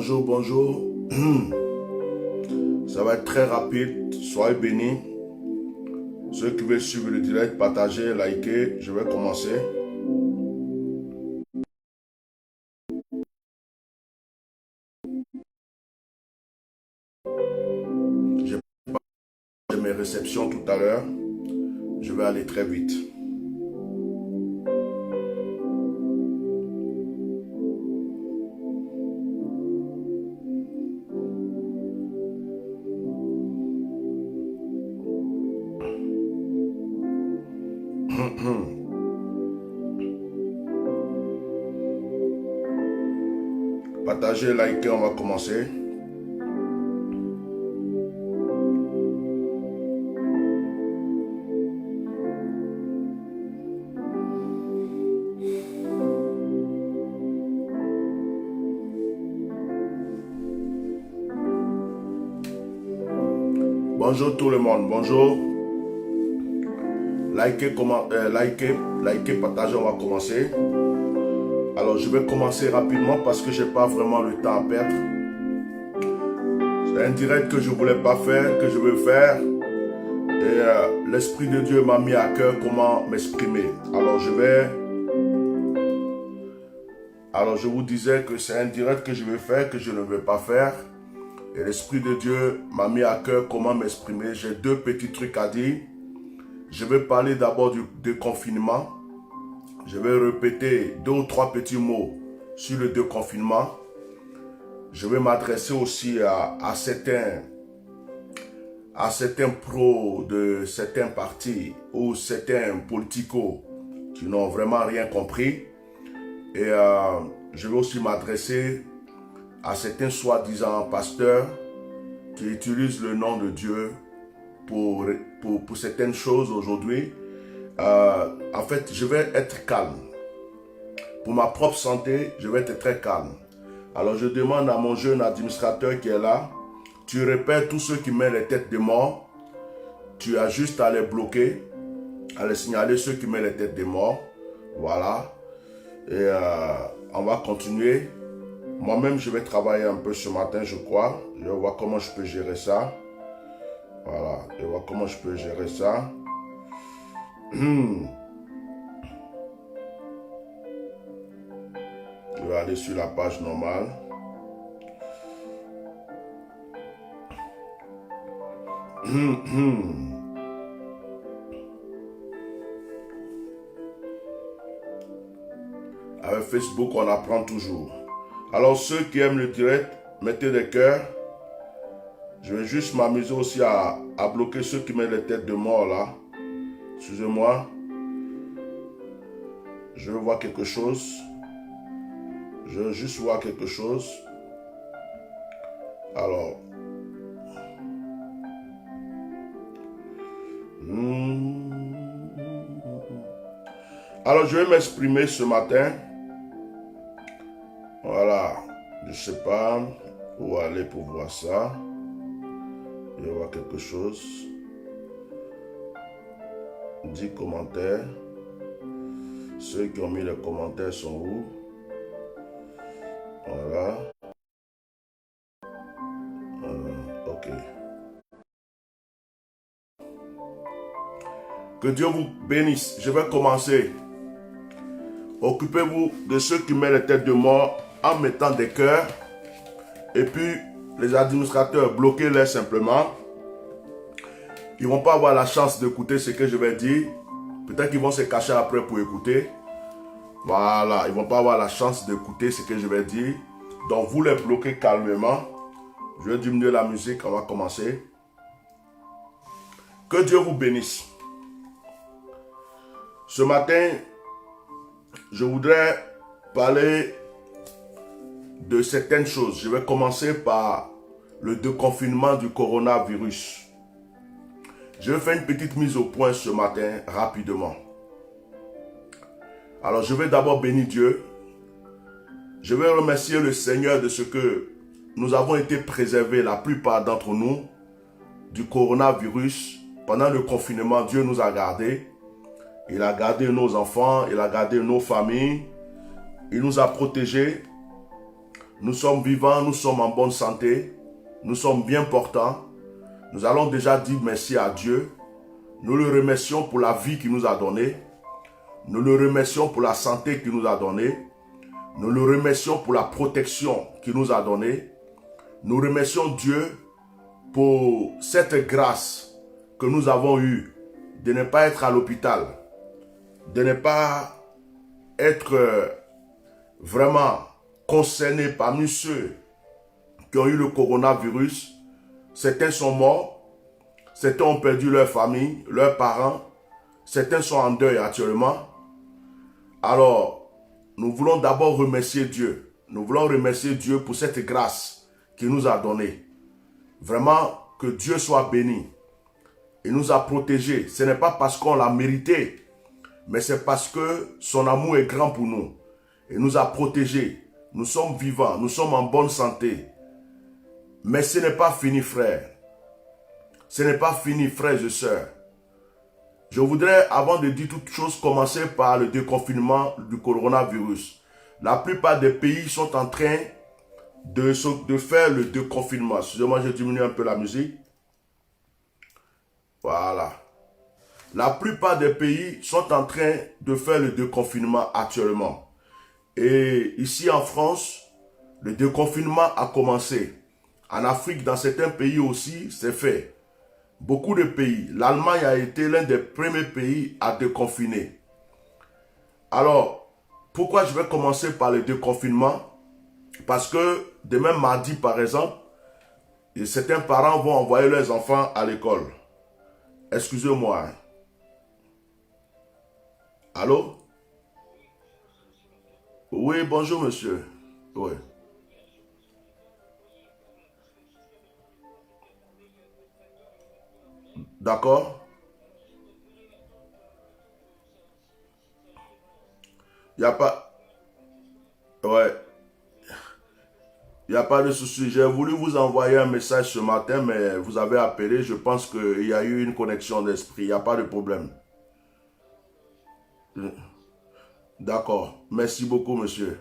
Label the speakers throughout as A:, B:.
A: Bonjour, bonjour. Ça va être très rapide. Soyez bénis. Ceux qui veulent suivre le direct, partagez, likez. Je vais commencer. J'ai mes réceptions tout à l'heure. Je vais aller très vite. Partagez, likez, on va commencer. Bonjour tout le monde, bonjour. Likez, partagez, on va commencer. Alors je vais commencer rapidement parce que je n'ai pas vraiment le temps à perdre. C'est un direct que je ne voulais pas faire, que je veux faire. Et l'Esprit de Dieu m'a mis à cœur comment m'exprimer. Alors je vous disais que c'est un direct que je veux faire, que je ne veux pas faire. Et l'Esprit de Dieu m'a mis à cœur comment m'exprimer. J'ai deux petits trucs à dire. Je vais parler d'abord du déconfinement. Je vais répéter 2 ou 3 petits mots sur le déconfinement. Je vais m'adresser aussi à certains pros de certains partis ou certains politicos qui n'ont vraiment rien compris. Et je vais aussi m'adresser à certains soi-disant pasteurs qui utilisent le nom de Dieu pour certaines choses aujourd'hui. En fait, je vais être calme. Pour ma propre santé, je vais être très calme. Alors, je demande à mon jeune administrateur qui est là, tu repères tous ceux qui mettent les têtes de mort. Tu as juste à les bloquer, à les signaler ceux qui mettent les têtes de mort. Voilà. Et on va continuer. Moi-même, je vais travailler un peu ce matin, je crois. Je vais voir comment je peux gérer ça. Voilà. Je vais voir comment je peux gérer ça. Je vais aller sur la page normale. Avec Facebook, on apprend toujours. Alors, ceux qui aiment le direct, mettez des cœurs. Je vais juste m'amuser aussi à bloquer ceux qui mettent les têtes de mort là. Excusez-moi. Je veux voir quelque chose. Je veux juste voir quelque chose. Alors. Alors, je vais m'exprimer ce matin. Voilà. Je ne sais pas où aller pour voir ça. Je vais voir quelque chose. 10 commentaires. Ceux qui ont mis les commentaires sont où? Voilà. Ok. Que Dieu vous bénisse. Je vais commencer. Occupez-vous de ceux qui mettent les têtes de mort en mettant des cœurs. Et puis, les administrateurs, bloquez-les simplement. Ils ne vont pas avoir la chance d'écouter ce que je vais dire. Peut-être qu'ils vont se cacher après pour écouter. Voilà, ils ne vont pas avoir la chance d'écouter ce que je vais dire. Donc, vous les bloquez calmement. Je vais diminuer la musique, on va commencer. Que Dieu vous bénisse. Ce matin, je voudrais parler de certaines choses. Je vais commencer par le déconfinement du coronavirus. Je vais faire une petite mise au point ce matin, rapidement. Alors, je vais d'abord bénir Dieu. Je vais remercier le Seigneur de ce que nous avons été préservés, la plupart d'entre nous, du coronavirus. Pendant le confinement, Dieu nous a gardés. Il a gardé nos enfants, il a gardé nos familles. Il nous a protégés. Nous sommes vivants, nous sommes en bonne santé, nous sommes bien portants. Nous allons déjà dire merci à Dieu. Nous le remercions pour la vie qu'il nous a donnée. Nous le remercions pour la santé qu'il nous a donnée. Nous le remercions pour la protection qu'il nous a donnée. Nous remercions Dieu pour cette grâce que nous avons eue de ne pas être à l'hôpital, de ne pas être vraiment concernés parmi ceux qui ont eu le coronavirus. Certains sont morts, certains ont perdu leur famille, leurs parents, certains sont en deuil actuellement. Alors, nous voulons d'abord remercier Dieu. Nous voulons remercier Dieu pour cette grâce qu'il nous a donnée. Vraiment, que Dieu soit béni. Il nous a protégés. Ce n'est pas parce qu'on l'a mérité, mais c'est parce que son amour est grand pour nous. Il nous a protégés. Nous sommes vivants, nous sommes en bonne santé. Mais ce n'est pas fini, frère. Ce n'est pas fini, frères et sœurs. Je voudrais, avant de dire toute chose, commencer par le déconfinement du coronavirus. La plupart des pays sont en train de faire le déconfinement. Excusez-moi, je diminue un peu la musique. Voilà. La plupart des pays sont en train de faire le déconfinement actuellement. Et ici en France, le déconfinement a commencé. En Afrique, dans certains pays aussi, c'est fait. Beaucoup de pays. L'Allemagne a été l'un des premiers pays à déconfiner. Alors, pourquoi je vais commencer par le déconfinement? Parce que demain mardi, par exemple, certains parents vont envoyer leurs enfants à l'école. Excusez-moi. Allô? Oui, bonjour monsieur. Oui. D'accord? Il n'y a pas... Ouais. Il n'y a pas de souci. J'ai voulu vous envoyer un message ce matin, mais vous avez appelé. Je pense qu'il y a eu une connexion d'esprit. Il n'y a pas de problème. D'accord. Merci beaucoup, monsieur.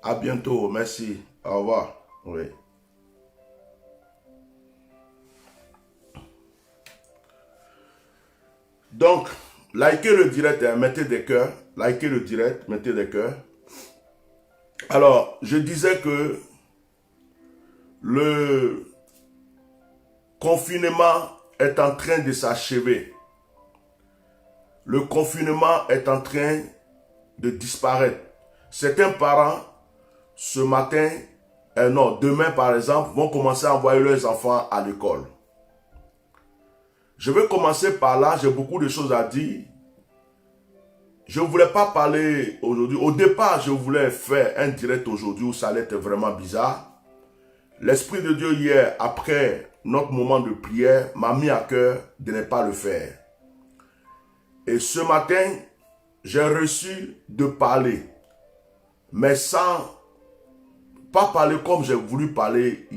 A: À bientôt. Merci. Au revoir. Oui. Donc, likez le direct, hein, mettez des cœurs. Likez le direct, mettez des cœurs. Alors, je disais que le confinement est en train de s'achever. Le confinement est en train de disparaître. Certains parents, ce matin, non, demain par exemple, vont commencer à envoyer leurs enfants à l'école. Je vais commencer par là, j'ai beaucoup de choses à dire. Je ne voulais pas parler aujourd'hui. Au départ, je voulais faire un direct aujourd'hui où ça allait être vraiment bizarre. L'Esprit de Dieu hier, après notre moment de prière, m'a mis à cœur de ne pas le faire. Et ce matin, j'ai reçu de parler, mais sans pas parler comme j'ai voulu parler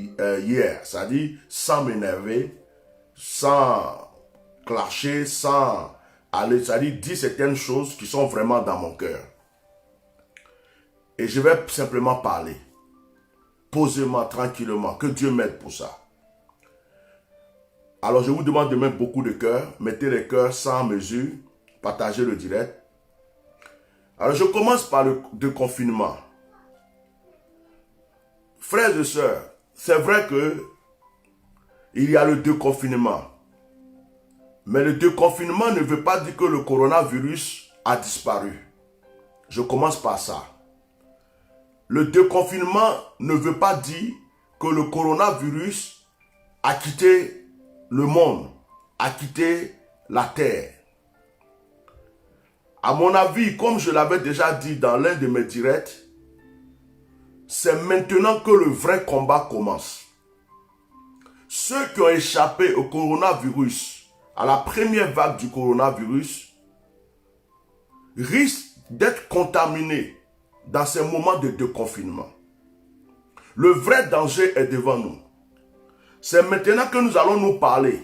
A: hier, c'est-à-dire sans m'énerver, sans clasher, sans aller, c'est-à-dire dire certaines choses qui sont vraiment dans mon cœur. Et je vais simplement parler, posément, tranquillement, que Dieu m'aide pour ça. Alors je vous demande de mettre beaucoup de cœur, mettez les cœurs sans mesure, partagez le direct. Alors je commence par le déconfinement. Frères et sœurs, c'est vrai que il y a le déconfinement. Mais le déconfinement ne veut pas dire que le coronavirus a disparu. Je commence par ça. Le déconfinement ne veut pas dire que le coronavirus a quitté le monde, a quitté la terre. À mon avis, comme je l'avais déjà dit dans l'un de mes directs, c'est maintenant que le vrai combat commence. Ceux qui ont échappé au coronavirus, à la première vague du coronavirus, risquent d'être contaminés dans ces moments de déconfinement. Le vrai danger est devant nous. C'est maintenant que nous allons nous parler.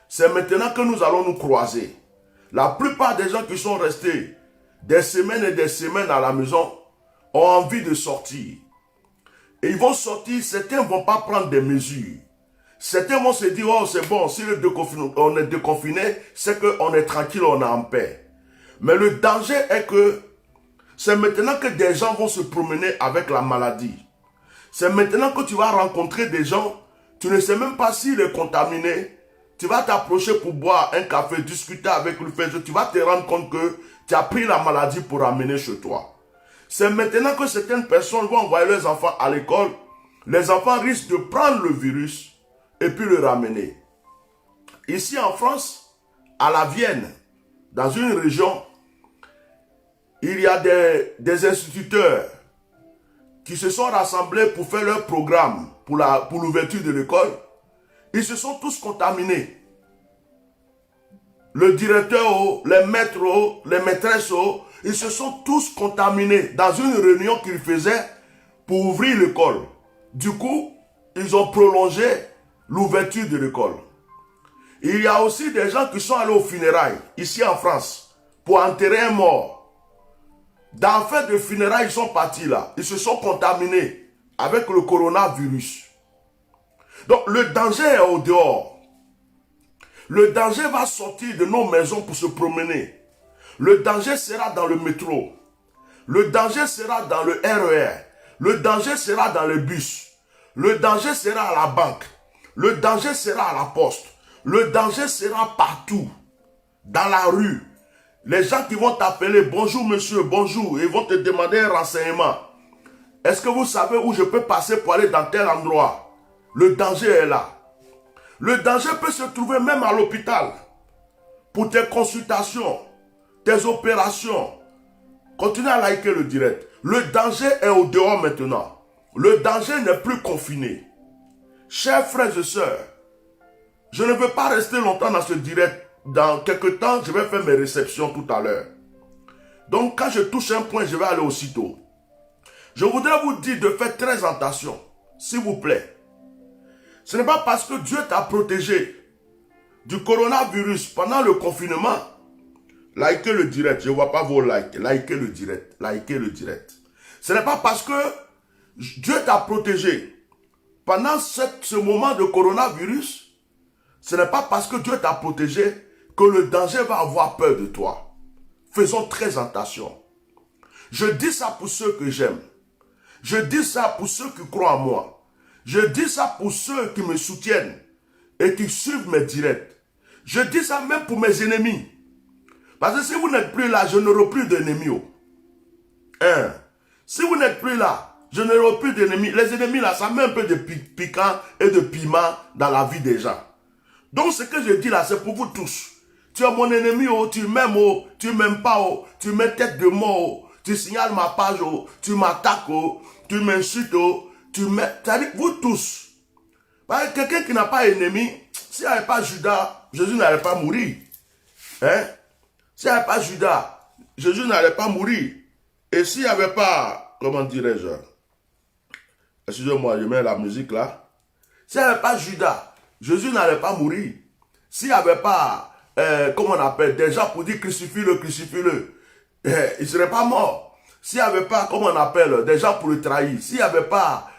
A: C'est maintenant que nous allons nous croiser. La plupart des gens qui sont restés des semaines et des semaines à la maison ont envie de sortir. Et ils vont sortir, certains ne vont pas prendre des mesures. Certains vont se dire, oh c'est bon, si on est déconfiné, c'est qu'on est tranquille, on est en paix. Mais le danger est que c'est maintenant que des gens vont se promener avec la maladie. C'est maintenant que tu vas rencontrer des gens, tu ne sais même pas s'il est contaminé. Tu vas t'approcher pour boire un café, discuter avec lui, tu vas te rendre compte que tu as pris la maladie pour ramener chez toi. C'est maintenant que certaines personnes vont envoyer leurs enfants à l'école. Les enfants risquent de prendre le virus et puis le ramener. Ici en France, à la Vienne, dans une région, il y a des instituteurs qui se sont rassemblés pour faire leur programme pour l'ouverture de l'école. Ils se sont tous contaminés. Le directeur, les maîtres, les maîtresses, ils se sont tous contaminés dans une réunion qu'ils faisaient pour ouvrir l'école. Du coup, ils ont prolongé l'ouverture de l'école. Il y a aussi des gens qui sont allés aux funérailles, ici en France, pour enterrer un mort. Dans la fête de funérailles, ils sont partis là. Ils se sont contaminés avec le coronavirus. Donc, le danger est au dehors. Le danger va sortir de nos maisons pour se promener. Le danger sera dans le métro. Le danger sera dans le RER. Le danger sera dans le bus. Le danger sera à la banque. Le danger sera à la poste. Le danger sera partout. Dans la rue. Les gens qui vont t'appeler, bonjour monsieur, bonjour, et vont te demander un renseignement. Est-ce que vous savez où je peux passer pour aller dans tel endroit? Le danger est là. Le danger peut se trouver même à l'hôpital. Pour tes consultations, tes opérations. Continue à liker le direct. Le danger est au dehors maintenant. Le danger n'est plus confiné. Chers frères et sœurs, je ne veux pas rester longtemps dans ce direct. Dans quelques temps, je vais faire mes réceptions tout à l'heure. Donc, quand je touche un point, je vais aller aussitôt. Je voudrais vous dire de faire très attention, s'il vous plaît. Ce n'est pas parce que Dieu t'a protégé du coronavirus pendant le confinement. Likez le direct, je ne vois pas vos likes. Likez le direct, likez le direct. Ce n'est pas parce que Dieu t'a protégé pendant ce moment de coronavirus. Ce n'est pas parce que Dieu t'a protégé que le danger va avoir peur de toi. Faisons très attention. Je dis ça pour ceux que j'aime. Je dis ça pour ceux qui croient en moi. Je dis ça pour ceux qui me soutiennent et qui suivent mes directs. Je dis ça même pour mes ennemis. Parce que si vous n'êtes plus là, je n'aurai plus d'ennemis. Hein? Si vous n'êtes plus là, je n'aurai plus d'ennemis. Les ennemis là, ça met un peu de piquant et de piment dans la vie des gens. Donc ce que je dis là, c'est pour vous tous. Tu es mon ennemi, tu m'aimes, tu m'aimes pas, tu mets tête de mort, tu signales ma page, tu m'attaques, tu m'insultes, tu mets... C'est-à-dire vous tous. Parce que quelqu'un qui n'a pas d'ennemi, s'il n'y avait pas Judas, Jésus n'allait pas mourir. Hein? S'il n'y avait pas Judas, Jésus n'allait pas mourir. Et s'il n'y avait pas, comment dirais-je, excusez-moi, je mets la musique là. S'il n'y avait pas Judas, Jésus n'allait pas mourir. S'il n'y avait pas, comment on appelle, des gens pour dire crucifie-le, crucifie-le, il ne serait pas mort. S'il n'y avait pas, comment on appelle, des gens pour le trahir. S'il n'y avait pas,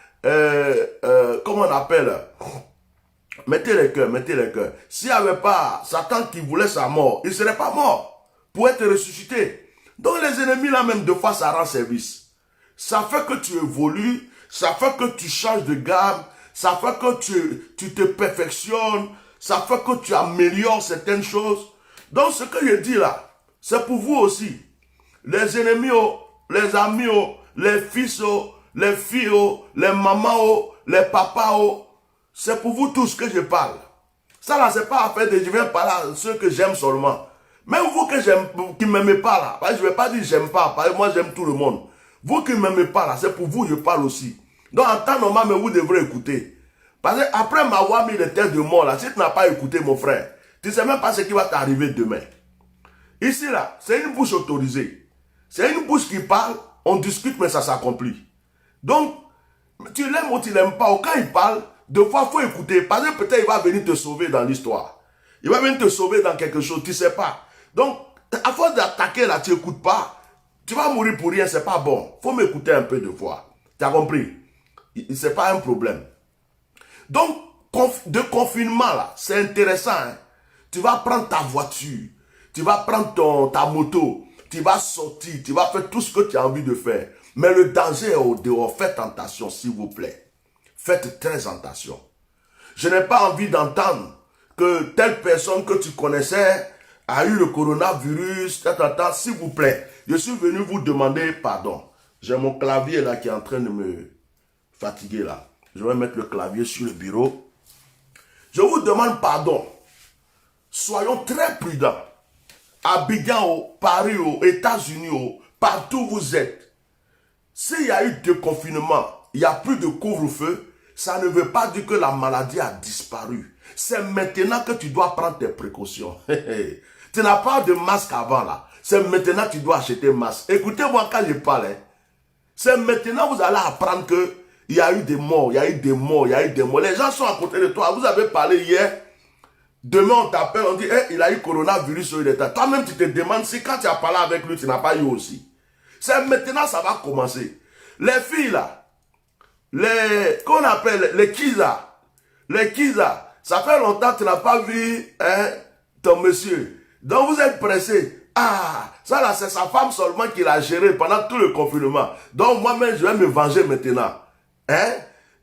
A: comment on appelle, mettez les cœurs, mettez les cœurs. S'il n'y avait pas Satan qui voulait sa mort, il ne serait pas mort pour être ressuscité. Donc les ennemis là même de fois ça rend service. Ça fait que tu évolues, ça fait que tu changes de gamme, ça fait que tu te perfectionnes, ça fait que tu améliores certaines choses. Donc ce que je dis là, c'est pour vous aussi. Les ennemis, les amis, les fils, les filles, les mamans, les papas, c'est pour vous tous que je parle. Ça là, c'est pas affaire de je viens parler à ceux que j'aime seulement. Même vous que j'aime, qui ne m'aimez pas là, parce que je ne vais pas dire j'aime pas, parce que moi j'aime tout le monde. Vous qui ne m'aimez pas là, c'est pour vous que je parle aussi. Donc en temps normal, mais vous devrez écouter. Parce que après m'avoir mis les têtes de mort là, si tu n'as pas écouté mon frère, tu ne sais même pas ce qui va t'arriver demain. Ici là, c'est une bouche autorisée. C'est une bouche qui parle, on discute mais ça s'accomplit. Donc, tu l'aimes ou tu ne l'aimes pas, quand il parle, deux fois il faut écouter. Parce que peut-être il va venir te sauver dans l'histoire. Il va venir te sauver dans quelque chose, tu ne sais pas. Donc, à force d'attaquer là, tu n'écoutes pas. Tu vas mourir pour rien, c'est pas bon. Il faut m'écouter un peu de fois. Tu as compris? Ce n'est pas un problème. Donc, de confinement, là, c'est intéressant. Hein? Tu vas prendre ta voiture, tu vas prendre ta moto, tu vas sortir, tu vas faire tout ce que tu as envie de faire. Mais le danger est au dehors. Faites attention, s'il vous plaît. Faites très attention. Je n'ai pas envie d'entendre que telle personne que tu connaissais a eu le coronavirus, s'il vous plaît. Je suis venu vous demander pardon. J'ai mon clavier là qui est en train de me fatiguer là. Je vais mettre le clavier sur le bureau. Je vous demande pardon. Soyons très prudents. Abidjan, Paris, États-Unis, partout où vous êtes. S'il y a eu de confinement, il n'y a plus de couvre-feu, ça ne veut pas dire que la maladie a disparu. C'est maintenant que tu dois prendre tes précautions. Tu n'as pas de masque avant là. C'est maintenant que tu dois acheter un masque. Écoutez-moi quand je parle. Hein. C'est maintenant que vous allez apprendre que il y a eu des morts, il y a eu des morts, il y a eu des morts. Les gens sont à côté de toi. Vous avez parlé hier. Demain, on t'appelle, on dit, hey, il a eu coronavirus sur l'état. Toi-même, tu te demandes si quand tu as parlé avec lui, tu n'as pas eu aussi. C'est maintenant, ça va commencer. Les filles, là, qu'on appelle les Kiza, ça fait longtemps que tu n'as pas vu ton monsieur. Donc, vous êtes pressé. Ah, ça là, c'est sa femme seulement qui l'a géré pendant tout le confinement. Donc, moi-même, je vais me venger maintenant. Hein?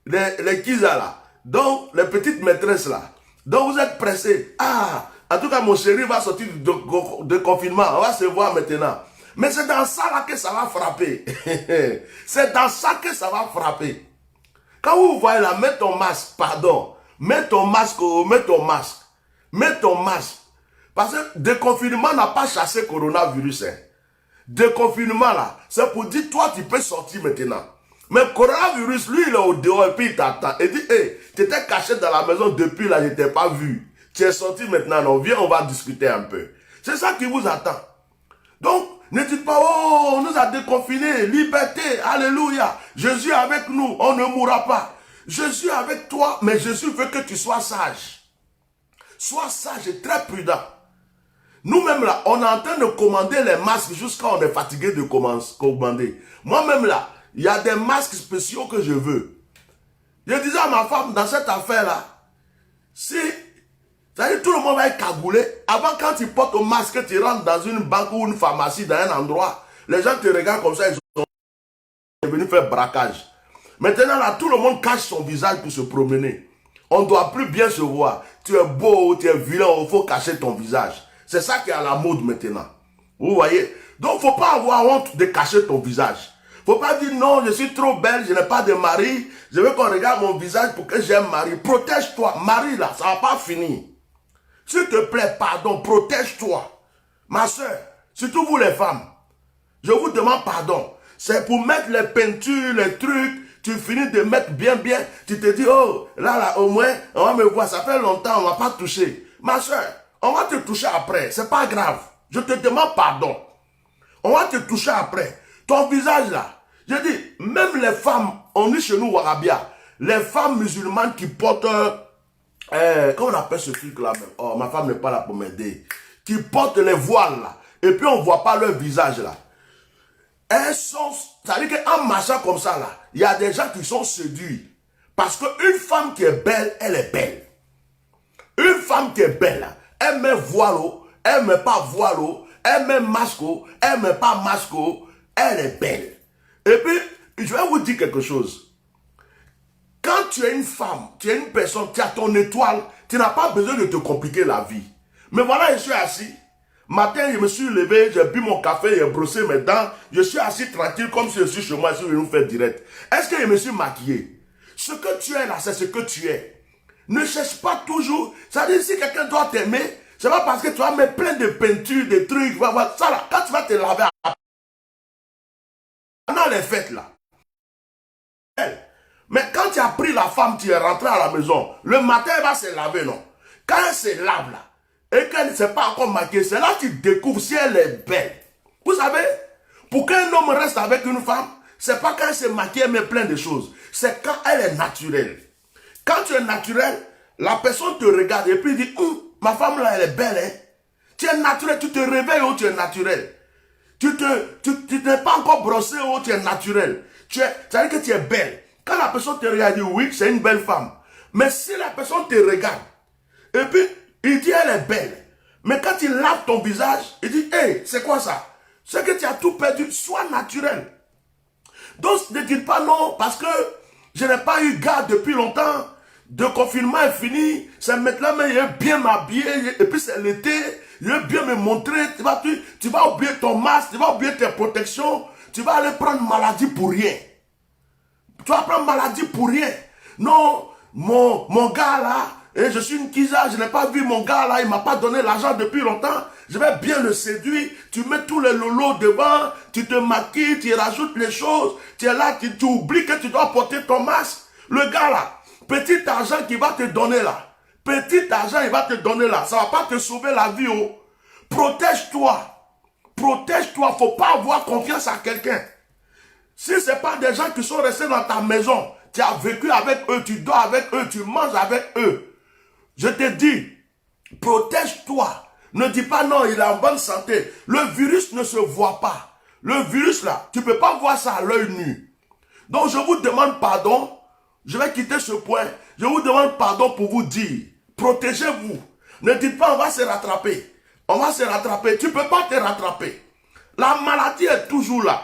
A: Les Kiza, là. Donc, les petites maîtresses, là. Donc vous êtes pressés. Ah, en tout cas, mon chéri va sortir de confinement. On va se voir maintenant. Mais c'est dans ça là que ça va frapper. C'est dans ça que ça va frapper. Quand vous voyez là, mets ton masque, pardon. Mets ton masque. Mets ton masque. Parce que déconfinement n'a pas chassé coronavirus. Hein. Déconfinement là, c'est pour dire, toi tu peux sortir maintenant. Mais coronavirus, lui, il est au dehors et puis il t'attend. Il dit, hey, tu étais caché dans la maison depuis là, je ne t'ai pas vu. Tu es sorti maintenant, non, viens, on va discuter un peu. C'est ça qui vous attend. Donc, ne dites pas, oh, on nous a déconfinés, liberté, alléluia. Jésus est avec nous, on ne mourra pas. Jésus est avec toi, mais Jésus veut que tu sois sage. Sois sage et très prudent. Nous-mêmes là, on est en train de commander les masques jusqu'à on est fatigué de commander. Moi-même là, il y a des masques spéciaux que je veux. Je disais à ma femme, dans cette affaire-là, si tout le monde va être cagoulé, avant quand tu portes ton masque, tu rentres dans une banque ou une pharmacie, dans un endroit, les gens te regardent comme ça, ils sont venus faire braquage. Maintenant, là, tout le monde cache son visage pour se promener. On ne doit plus bien se voir. Tu es beau, tu es vilain, il faut cacher ton visage. C'est ça qui est à la mode maintenant. Vous voyez? Donc, il ne faut pas avoir honte de cacher ton visage. Il ne faut pas dire non, je suis trop belle, je n'ai pas de mari, je veux qu'on regarde mon visage pour que j'ai un mari. Protège-toi. Mari, là, ça ne va pas finir. S'il te plaît, pardon, protège-toi. Ma soeur, surtout vous les femmes, je vous demande pardon. C'est pour mettre les peintures, les trucs, tu finis de mettre bien, tu te dis, oh, là, au moins, on va me voir, ça fait longtemps, on ne va pas toucher. Ma soeur, on va te toucher après, c'est pas grave. Je te demande pardon. On va te toucher après. Ton visage là, je dis, même les femmes, on dit chez nous, Warabia, les femmes musulmanes qui portent, comment on appelle ce truc là même? Oh, ma femme n'est pas là pour m'aider. Qui portent les voiles là, et puis on ne voit pas leur visage là. Elles sont, c'est-à-dire qu'en marchant comme ça là, il y a des gens qui sont séduits. Parce qu'une femme qui est belle, elle est belle. Une femme qui est belle, elle met voile, elle ne met pas voile, elle met masque, elle ne met pas masque, elle est belle. Et puis, je vais vous dire quelque chose. Quand tu es une femme, tu es une personne, tu as ton étoile, tu n'as pas besoin de te compliquer la vie. Mais voilà, je suis assis. Matin, je me suis levé, j'ai bu mon café, j'ai brossé mes dents. Je suis assis tranquille comme si je suis chez moi, je suis venu faire direct. Est-ce que je me suis maquillé? Ce que tu es là, c'est ce que tu es. Ne cherche pas toujours. Ça veut dire si quelqu'un doit t'aimer, c'est pas parce que tu vas mettre plein de peintures, de trucs. Ça là, quand tu vas te laver pendant les fêtes là. Mais quand tu as pris la femme, tu es rentré à la maison. Le matin, elle va se laver, non? Quand elle se lave là, et qu'elle ne s'est pas encore maquillée, c'est là que tu découvres si elle est belle. Vous savez, pour qu'un homme reste avec une femme, c'est pas quand elle se maquille, elle met plein de choses. C'est quand elle est naturelle. Quand tu es naturel, la personne te regarde et puis dit, ma femme là, elle est belle, hein? Tu es naturel, tu te réveilles où tu es naturel. Tu n'es pas encore brossé où tu es naturel. C'est-à-dire que tu es belle. Quand la personne te regarde, il dit oui, c'est une belle femme. Mais si la personne te regarde, et puis il dit elle est belle, mais quand il lave ton visage, il dit hey, c'est quoi ça? C'est que tu as tout perdu, sois naturel. Donc ne dites pas non, parce que je n'ai pas eu garde depuis longtemps, le confinement est fini, c'est maintenant, mais il est bien m'habiller, et puis c'est l'été, il est bien me montrer, tu vas oublier ton masque, tu vas oublier tes protections, tu vas aller prendre maladie pour rien. Tu vas prendre maladie pour rien. Non, mon gars là, et je suis une Kiza, je n'ai pas vu mon gars là, il ne m'a pas donné l'argent depuis longtemps, je vais bien le séduire, tu mets tous les lolos devant, tu te maquilles, tu rajoutes les choses, tu es là, tu oublies que tu dois porter ton masque. Le gars là, petit argent qu'il va te donner là, petit argent il va te donner là, ça ne va pas te sauver la vie. Oh. Protège-toi, protège-toi, il ne faut pas avoir confiance à quelqu'un. Si ce n'est pas des gens qui sont restés dans ta maison, tu as vécu avec eux, tu dors avec eux, tu manges avec eux. Je te dis, protège-toi. Ne dis pas non, il est en bonne santé. Le virus ne se voit pas. Le virus là, tu ne peux pas voir ça à l'œil nu. Donc je vous demande pardon. Je vais quitter ce point. Je vous demande pardon pour vous dire, protégez-vous. Ne dites pas on va se rattraper. On va se rattraper. Tu ne peux pas te rattraper. La maladie est toujours là.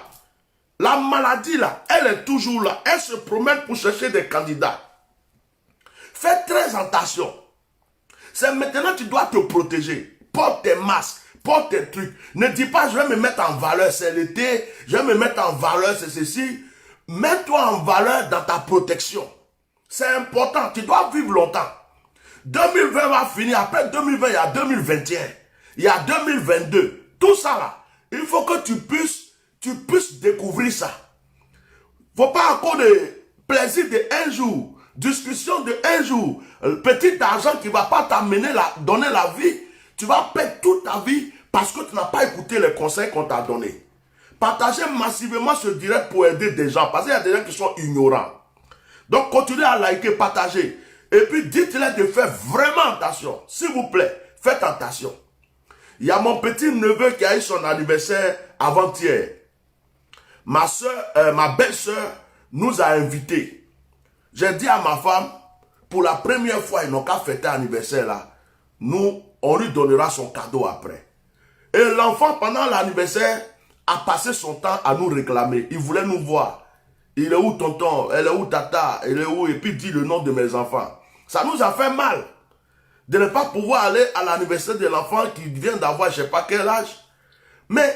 A: La maladie là, elle est toujours là. Elle se promène pour chercher des candidats. Fais très attention. C'est maintenant que tu dois te protéger. Porte tes masques, porte tes trucs. Ne dis pas je vais me mettre en valeur, c'est l'été, je vais me mettre en valeur, c'est ceci. Mets-toi en valeur dans ta protection. C'est important, tu dois vivre longtemps. 2020 va finir, après 2020, il y a 2021, il y a 2022. Tout ça là, il faut que tu puisses découvrir ça. Il ne faut pas encore de plaisir de un jour, discussion de un jour, petit argent qui ne va pas t'amener donner la vie. Tu vas perdre toute ta vie parce que tu n'as pas écouté les conseils qu'on t'a donnés. Partagez massivement ce direct pour aider des gens parce qu'il y a des gens qui sont ignorants. Donc continuez à liker, partager. Et puis dites-leur de faire vraiment attention. S'il vous plaît, faites attention. Il y a mon petit neveu qui a eu son anniversaire avant-hier. Ma belle-sœur nous a invités. J'ai dit à ma femme, pour la première fois, ils n'ont qu'à fêter l'anniversaire là. On lui donnera son cadeau après. Et l'enfant, pendant l'anniversaire, a passé son temps à nous réclamer. Il voulait nous voir. Il est où tonton? Elle est où tata? Elle est où? Et puis dit le nom de mes enfants. Ça nous a fait mal de ne pas pouvoir aller à l'anniversaire de l'enfant qui vient d'avoir je ne sais pas quel âge. Mais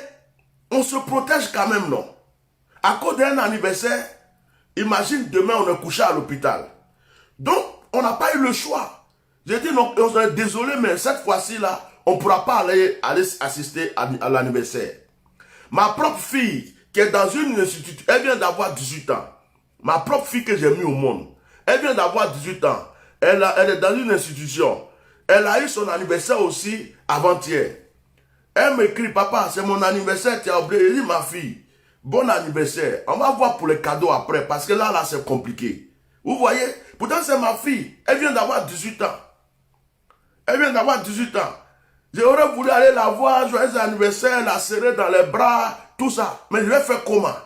A: on se protège quand même, non? À cause d'un anniversaire, imagine demain on est couché à l'hôpital. Donc, on n'a pas eu le choix. J'ai dit non, on est désolé, mais cette fois-ci là, on ne pourra pas aller assister à l'anniversaire. Ma propre fille, qui est dans une institution, elle vient d'avoir 18 ans. Ma propre fille que j'ai mis au monde, elle vient d'avoir 18 ans. Elle est dans une institution. Elle a eu son anniversaire aussi avant-hier. Elle m'écrit, papa, c'est mon anniversaire, tu as oublié. Elle dit, ma fille, bon anniversaire. On va voir pour les cadeaux après, parce que là c'est compliqué. Vous voyez? Pourtant, c'est ma fille. Elle vient d'avoir 18 ans. Elle vient d'avoir 18 ans. J'aurais voulu aller la voir, joyeux anniversaire, la serrer dans les bras, tout ça. Mais je vais faire comment?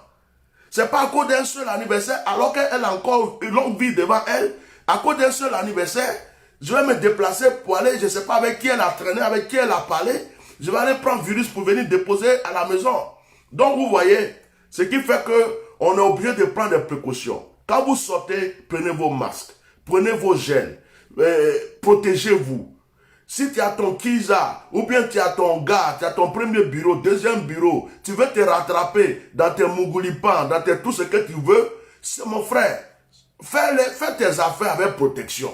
A: C'est pas à cause d'un seul anniversaire, alors qu'elle a encore une longue vie devant elle. À cause d'un seul anniversaire, je vais me déplacer pour aller, je ne sais pas avec qui elle a traîné, avec qui elle a parlé. Je vais aller prendre virus pour venir déposer à la maison. Donc vous voyez, ce qui fait qu'on est obligé de prendre des précautions. Quand vous sortez, prenez vos masques, prenez vos gels, protégez-vous. Si tu as ton Kiza, ou bien tu as ton gars, tu as ton premier bureau, deuxième bureau, tu veux te rattraper dans tes mougoulipan, dans tout ce que tu veux, c'est mon frère, fais tes affaires avec protection.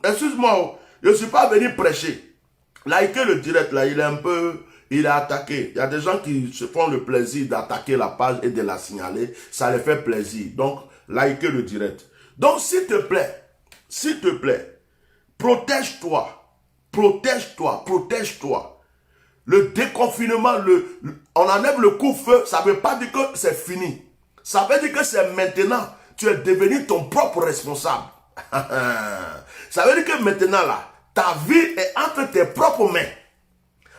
A: Excuse-moi, je ne suis pas venu prêcher. Likez le direct là, il est attaqué. Il y a des gens qui se font le plaisir d'attaquer la page et de la signaler. Ça les fait plaisir. Donc, likez le direct. Donc, s'il te plaît, protège-toi. Protège-toi, protège-toi. Le déconfinement, on enlève le couvre-feu, ça ne veut pas dire que c'est fini. Ça veut dire que c'est maintenant. Tu es devenu ton propre responsable. Ça veut dire que maintenant, là, ta vie est entre tes propres mains.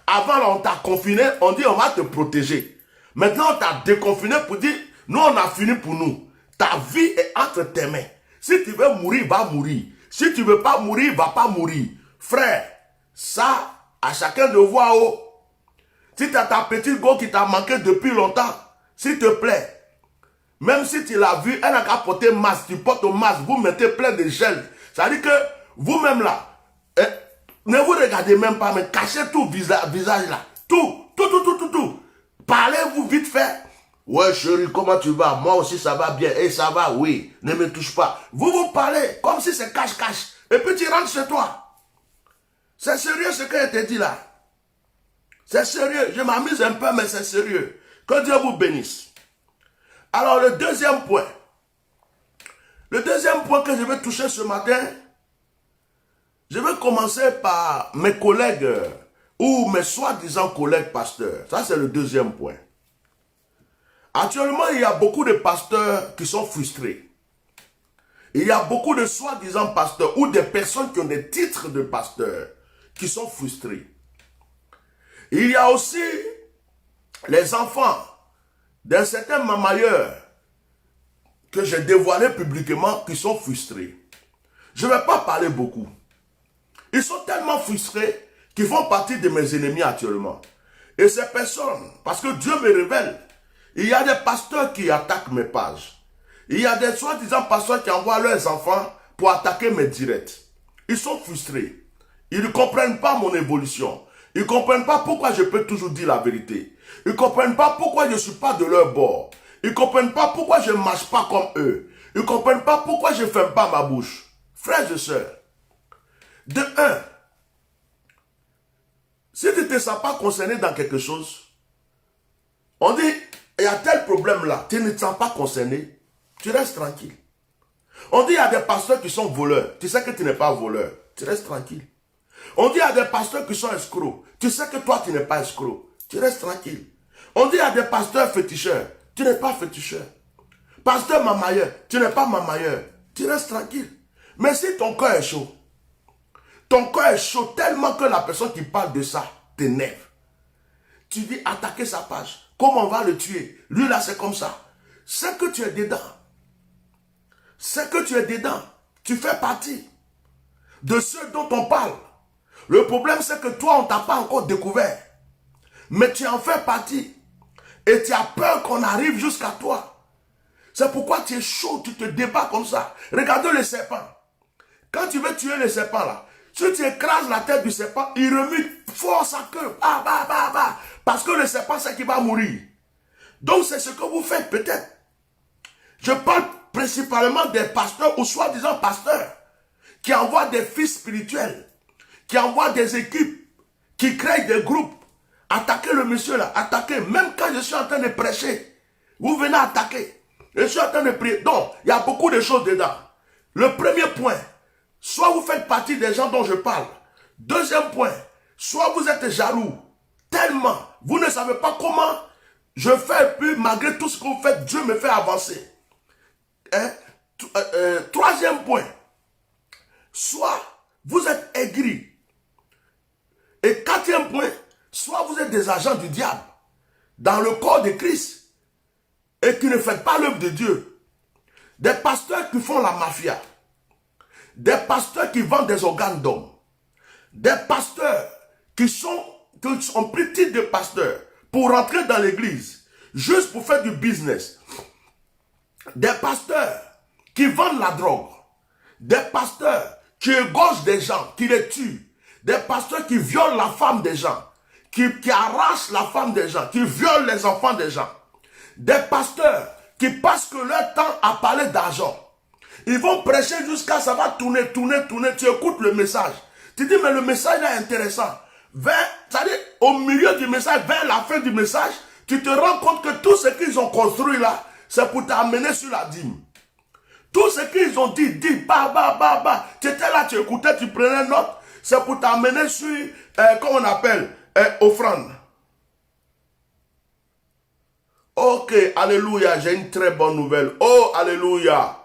A: Avant, là, on t'a confiné, on dit on va te protéger. Maintenant, on t'a déconfiné pour dire, nous, on a fini pour nous. Ta vie est entre tes mains. Si tu veux mourir, va mourir. Si tu ne veux pas mourir, va pas mourir. Frère, ça, à chacun de voir. Oh. Si tu as ta petite go qui t'a manqué depuis longtemps, s'il te plaît, même si tu l'as vu, elle n'a qu'à porter masque, tu portes un masque, vous mettez plein de gel. Ça veut dire que vous-même là, ne vous regardez même pas, mais cachez tout visage là. Tout. Parlez-vous vite fait. Ouais chérie, comment tu vas? Moi aussi ça va bien. Et ça va, oui. Ne me touche pas. Vous parlez comme si c'est cache-cache. Et puis tu rentres chez toi. C'est sérieux ce que je te dis là. C'est sérieux. Je m'amuse un peu, mais c'est sérieux. Que Dieu vous bénisse. Alors le deuxième point. Le deuxième point que je vais toucher ce matin, je vais commencer par mes collègues ou mes soi-disant collègues pasteurs. Ça, c'est le deuxième point. Actuellement, il y a beaucoup de pasteurs qui sont frustrés. Il y a beaucoup de soi-disant pasteurs ou des personnes qui ont des titres de pasteurs qui sont frustrés. Il y a aussi les enfants d'un certain mamailleur que j'ai dévoilé publiquement qui sont frustrés. Je ne vais pas parler beaucoup. Ils sont tellement frustrés qu'ils font partie de mes ennemis actuellement. Et ces personnes, parce que Dieu me révèle, il y a des pasteurs qui attaquent mes pages. Il y a des soi-disant pasteurs qui envoient leurs enfants pour attaquer mes directs. Ils sont frustrés. Ils ne comprennent pas mon évolution. Ils ne comprennent pas pourquoi je peux toujours dire la vérité. Ils ne comprennent pas pourquoi je ne suis pas de leur bord. Ils ne comprennent pas pourquoi je ne marche pas comme eux. Ils ne comprennent pas pourquoi je ne ferme pas ma bouche. Frères et sœurs, de un, si tu ne te sens pas concerné dans quelque chose, on dit, il y a tel problème là, tu ne te sens pas concerné, tu restes tranquille. On dit, il y a des pasteurs qui sont voleurs, tu sais que tu n'es pas voleur, tu restes tranquille. On dit, il y a des pasteurs qui sont escrocs, tu sais que toi tu n'es pas escroc, tu restes tranquille. On dit, il y a des pasteurs féticheurs, tu n'es pas féticheur. Pasteur mamailleur, tu n'es pas mamailleur, tu restes tranquille. Mais si ton cœur est chaud, ton cœur est chaud tellement que la personne qui parle de ça t'énerve. Tu dis attaquer sa page. Comment on va le tuer? Lui là c'est comme ça. C'est que tu es dedans. C'est que tu es dedans. Tu fais partie de ceux dont on parle. Le problème c'est que toi on ne t'a pas encore découvert. Mais tu en fais partie. Et tu as peur qu'on arrive jusqu'à toi. C'est pourquoi tu es chaud, tu te débats comme ça. Regardez le serpent. Quand tu veux tuer le serpent là, si tu écrases la tête du serpent, il remue fort sa queue. Parce que le serpent sait qu'il va mourir. Donc c'est ce que vous faites peut-être. Je parle principalement des pasteurs ou soi-disant pasteurs qui envoient des fils spirituels, qui envoient des équipes, qui créent des groupes. Attaquez le monsieur là, attaquez. Même quand je suis en train de prêcher, vous venez attaquer. Je suis en train de prier. Donc, il y a beaucoup de choses dedans. Le premier point, soit vous faites partie des gens dont je parle. Deuxième point, soit vous êtes jaloux. Tellement, vous ne savez pas comment je fais, puis malgré tout ce que vous faites, Dieu me fait avancer. Troisième point, soit vous êtes aigris. Et quatrième point, soit vous êtes des agents du diable dans le corps de Christ et qui ne faites pas l'œuvre de Dieu. Des pasteurs qui font la mafia. Des pasteurs qui vendent des organes d'hommes. Des pasteurs qui ont pris titre de pasteur pour rentrer dans l'église, juste pour faire du business. Des pasteurs qui vendent la drogue. Des pasteurs qui égorgent des gens, qui les tuent. Des pasteurs qui violent la femme des gens, qui arrachent la femme des gens, qui violent les enfants des gens. Des pasteurs qui passent que leur temps à parler d'argent. Ils vont prêcher jusqu'à ça va tourner. Tu écoutes le message. Tu dis, mais le message est intéressant. C'est-à-dire, au milieu du message, vers la fin du message, tu te rends compte que tout ce qu'ils ont construit là, c'est pour t'amener sur la dîme. Tout ce qu'ils ont dit, tu étais là, tu écoutais, tu prenais note, c'est pour t'amener sur, comment on appelle, offrande. Ok, alléluia, j'ai une très bonne nouvelle. Oh, alléluia.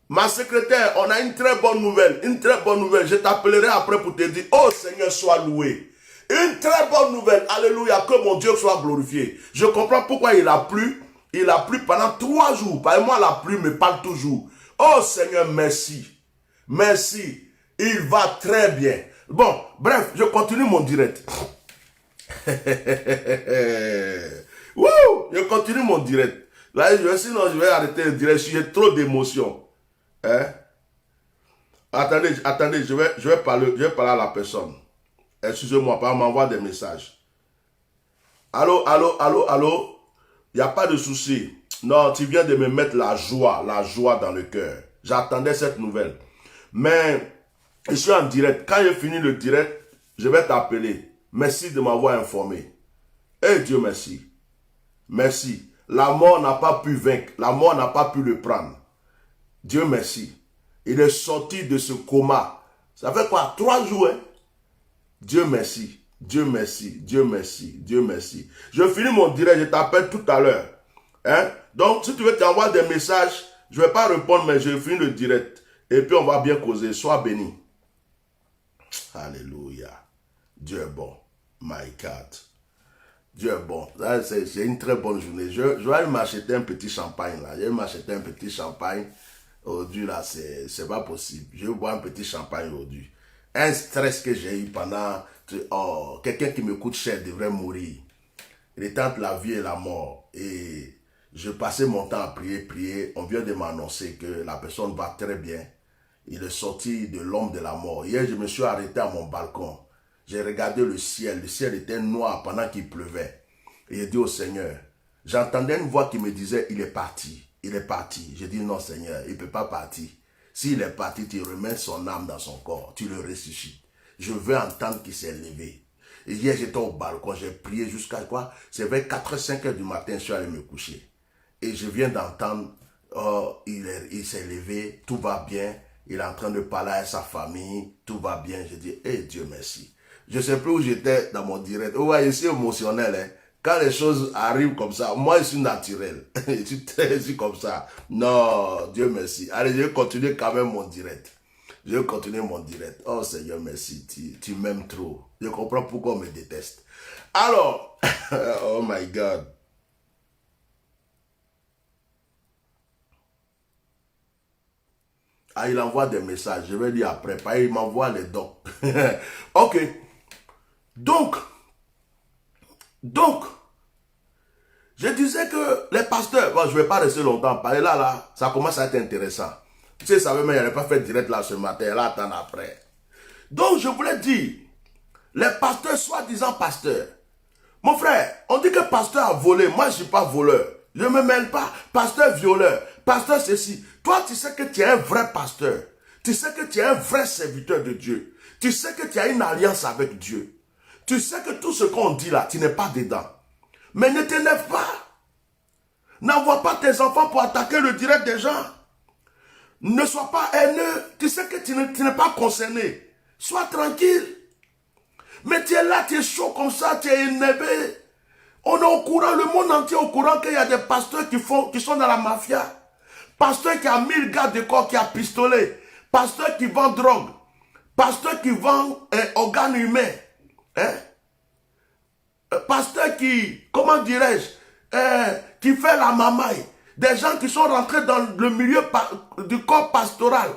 A: Ma secrétaire, on a une très bonne nouvelle. Une très bonne nouvelle. Je t'appellerai après pour te dire, oh Seigneur, sois loué. Une très bonne nouvelle. Alléluia, que mon Dieu soit glorifié. Je comprends pourquoi il a plu Il a plu pendant 3 jours. Par moi, la pluie me parle toujours. Oh Seigneur, merci. Merci. Il va très bien. Bon, bref, je continue mon direct. Wouh, je continue mon direct. Là, sinon, je vais arrêter le direct. J'ai trop d'émotions. Hein? Attendez, je vais parler à la personne. Excusez-moi, on m'envoie des messages. Allô. Il n'y a pas de souci. Non, tu viens de me mettre la joie dans le cœur. J'attendais cette nouvelle. Mais, je suis en direct. Quand j'ai fini le direct, je vais t'appeler. Merci de m'avoir informé. Eh Dieu merci. Merci. La mort n'a pas pu vaincre. La mort n'a pas pu le prendre. Dieu merci. Il est sorti de ce coma. Ça fait quoi? 3 jours, hein? Dieu merci. Dieu merci. Dieu merci. Dieu merci. Je finis mon direct. Je t'appelle tout à l'heure. Hein? Donc, si tu veux t'envoyer des messages, je ne vais pas répondre, mais je finis le direct. Et puis, on va bien causer. Sois béni. Alléluia. Dieu est bon. My God. Dieu est bon. C'est une très bonne journée. Je vais m'acheter un petit champagne là. Je vais m'acheter un petit champagne. Aujourd'hui là, c'est pas possible. Je vais boire un petit champagne aujourd'hui. Un stress que j'ai eu pendant... Oh, quelqu'un qui me coûte cher devrait mourir. Il est entre la vie et la mort. Et je passais mon temps à prier. On vient de m'annoncer que la personne va très bien. Il est sorti de l'homme de la mort. Hier, je me suis arrêté à mon balcon. J'ai regardé le ciel. Le ciel était noir pendant qu'il pleuvait. Et j'ai dit au Seigneur, j'entendais une voix qui me disait, il est parti. Il est parti. J'ai dit, non Seigneur, il ne peut pas partir. S'il est parti, tu remets son âme dans son corps. Tu le ressuscites. Je veux entendre qu'il s'est levé. Et hier, j'étais au balcon. J'ai prié jusqu'à quoi? C'est vers 4h, 5h du matin, je suis allé me coucher. Et je viens d'entendre, oh, il s'est levé, tout va bien. Il est en train de parler à sa famille, tout va bien. Je dis, eh Dieu merci. Je ne sais plus où j'étais dans mon direct. Ouais, je suis émotionnel. Hein. Quand les choses arrivent comme ça, moi je suis naturel. je suis comme ça. Non, Dieu merci. Allez, je vais continuer quand même mon direct. Je vais continuer mon direct. Oh Seigneur, merci. Tu m'aimes trop. Je comprends pourquoi on me déteste. Alors, oh my God. Ah, il envoie des messages. Je vais dire après. Il m'envoie les dons. Ok. Donc, je disais que les pasteurs, bon, je ne vais pas rester longtemps parler là, ça commence à être intéressant. Tu sais, ça veut même, il n'avait pas fait direct là ce matin, là, attends après. Donc, je voulais dire, les pasteurs, soi-disant pasteurs. Mon frère, on dit que pasteur a volé. Moi, je ne suis pas voleur. Je ne me mêle pas. Pasteur violeur. Pasteur ceci. Toi, tu sais que tu es un vrai pasteur. Tu sais que tu es un vrai serviteur de Dieu. Tu sais que tu as une alliance avec Dieu. Tu sais que tout ce qu'on dit là, tu n'es pas dedans. Mais ne t'énerve pas. N'envoie pas tes enfants pour attaquer le direct des gens. Ne sois pas haineux. Tu sais que tu n'es pas concerné. Sois tranquille. Mais tu es là, tu es chaud comme ça, tu es énervé. On est au courant, le monde entier est au courant qu'il y a des pasteurs qui sont dans la mafia. Pasteur qui a 1000 gars de corps, qui a pistolet. Pasteur qui vend drogue. Pasteur qui vend organes humains. Hein? Pasteur qui, comment dirais-je, qui fait la mamaille. Des gens qui sont rentrés dans le milieu du corps pastoral.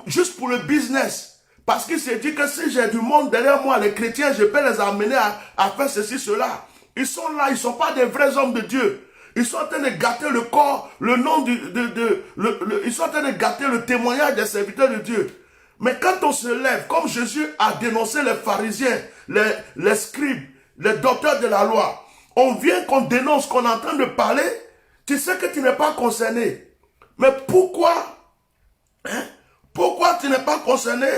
A: Juste pour le business. Parce qu'il s'est dit que si j'ai du monde derrière moi, les chrétiens, je peux les amener à faire ceci, cela. Ils sont là, ils ne sont pas des vrais hommes de Dieu. Ils sont en train de gâter le corps, le nom ils sont en train de gâter le témoignage des serviteurs de Dieu. Mais quand on se lève, comme Jésus a dénoncé les pharisiens, les scribes, les docteurs de la loi, on vient qu'on dénonce, qu'on est en train de parler, tu sais que tu n'es pas concerné. Mais pourquoi? Hein? Pourquoi tu n'es pas concerné?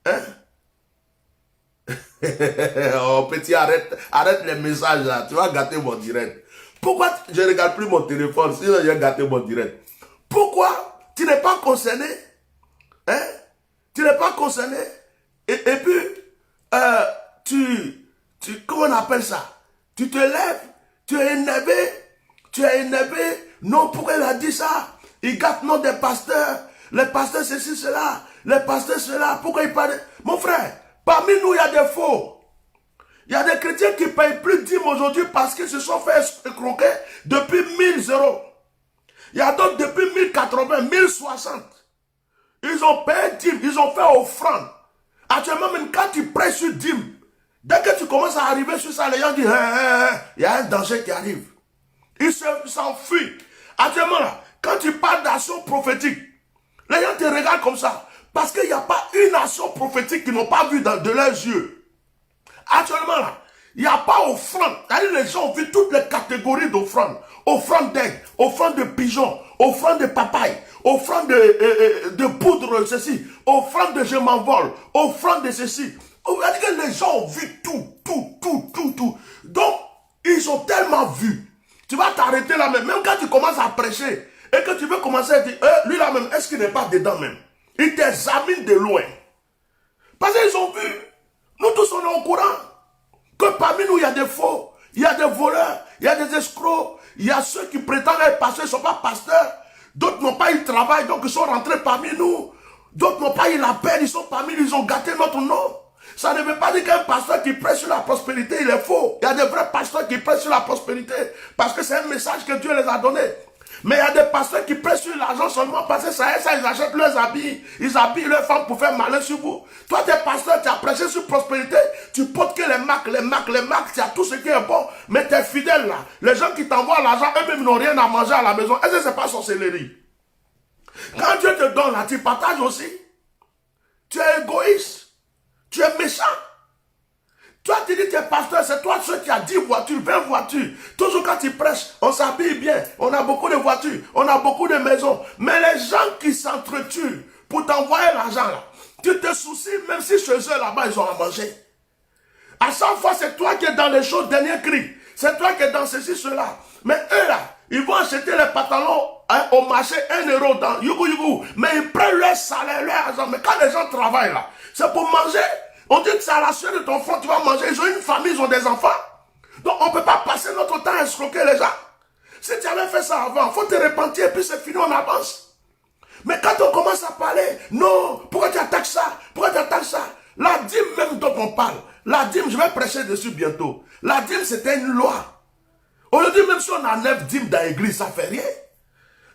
A: Hein? Oh petit, arrête les messages là, tu vas gâter mon direct. Pourquoi je ne regarde plus mon téléphone, sinon je vais gâter mon direct. Pourquoi tu n'es pas concerné? Hein? Tu n'es pas concerné? Et puis, comment on appelle ça? Tu te lèves, tu es énervé. Non, pourquoi il a dit ça? Il gâte le nom des pasteurs. Les pasteurs ceci, cela. Les pasteurs cela. Pourquoi il parle? Mon frère, parmi nous, il y a des faux. Il y a des chrétiens qui ne payent plus de dîmes aujourd'hui parce qu'ils se sont fait escroquer depuis 1000 euros. Il y a d'autres depuis 1080, 1060. Ils ont payé dîmes, ils ont fait offrande. Actuellement, même quand tu prêches sur dîmes, dès que tu commences à arriver sur ça, les gens disent, il y a un danger qui arrive. Ils s'enfuient. Actuellement, là, quand tu parles d'action prophétique, les gens te regardent comme ça. Parce qu'il n'y a pas une action prophétique qu'ils n'ont pas vue de leurs yeux. Actuellement, là, il n'y a pas offrande. Les gens ont vu toutes les catégories d'offrandes. Offrande d'aigle, offrande de pigeons, offrande de papaye, offrande de poudre, ceci, offrande de je m'envole, offrande de ceci. On va dire que les gens ont vu tout. Donc, ils ont tellement vu. Tu vas t'arrêter là même quand tu commences à prêcher et que tu veux commencer à dire, lui là même, est-ce qu'il n'est pas dedans même? Il t'examine de loin. Parce qu'ils ont vu. Nous tous on est au courant que parmi nous il y a des faux, il y a des voleurs, il y a des escrocs, il y a ceux qui prétendent être pasteurs, ils ne sont pas pasteurs. D'autres n'ont pas eu de travail, donc ils sont rentrés parmi nous. D'autres n'ont pas eu la peine, ils sont parmi nous, ils ont gâté notre nom. Ça ne veut pas dire qu'un pasteur qui prêche sur la prospérité, il est faux. Il y a des vrais pasteurs qui prêchent sur la prospérité parce que c'est un message que Dieu les a donné. Mais il y a des pasteurs qui prêchent sur l'argent seulement parce que ça, ils achètent leurs habits. Ils habillent leurs femmes pour faire malin sur vous. Toi, tu es pasteur, tu as prêché sur prospérité. Tu portes que les marques. Tu as tout ce qui est bon. Mais tu es fidèle là. Les gens qui t'envoient l'argent, eux-mêmes n'ont rien à manger à la maison. Est-ce que ce n'est pas sorcellerie? Quand Dieu te donne là, tu partages aussi. Tu es égoïste. Tu es méchant. Toi, tu dis que tu es pasteur, c'est toi ceux qui a 10 voitures, 20 voitures. Toujours quand tu prêches, on s'habille bien, on a beaucoup de voitures, on a beaucoup de maisons. Mais les gens qui s'entretuent pour t'envoyer l'argent là, tu te soucies même si chez eux là-bas, ils ont à manger. À chaque fois, c'est toi qui es dans les choses dernier cri. C'est toi qui es dans ceci, cela. Mais eux là, ils vont acheter les pantalons au marché 1 euro dans Yougou. Mais ils prennent leur salaire, leur argent. Mais quand les gens travaillent là, c'est pour manger. On dit que c'est à la sueur de ton front, tu vas manger. Ils ont une famille, ils ont des enfants. Donc on ne peut pas passer notre temps à escroquer les gens. Si tu avais fait ça avant, il faut te repentir et puis c'est fini, on avance. Mais quand on commence à parler, non, pourquoi tu attaques ça? Pourquoi tu attaques ça? La dîme même dont on parle, la dîme, je vais prêcher dessus bientôt. La dîme, c'était une loi. Aujourd'hui, même si on enlève dîme dans l'église, ça ne fait rien.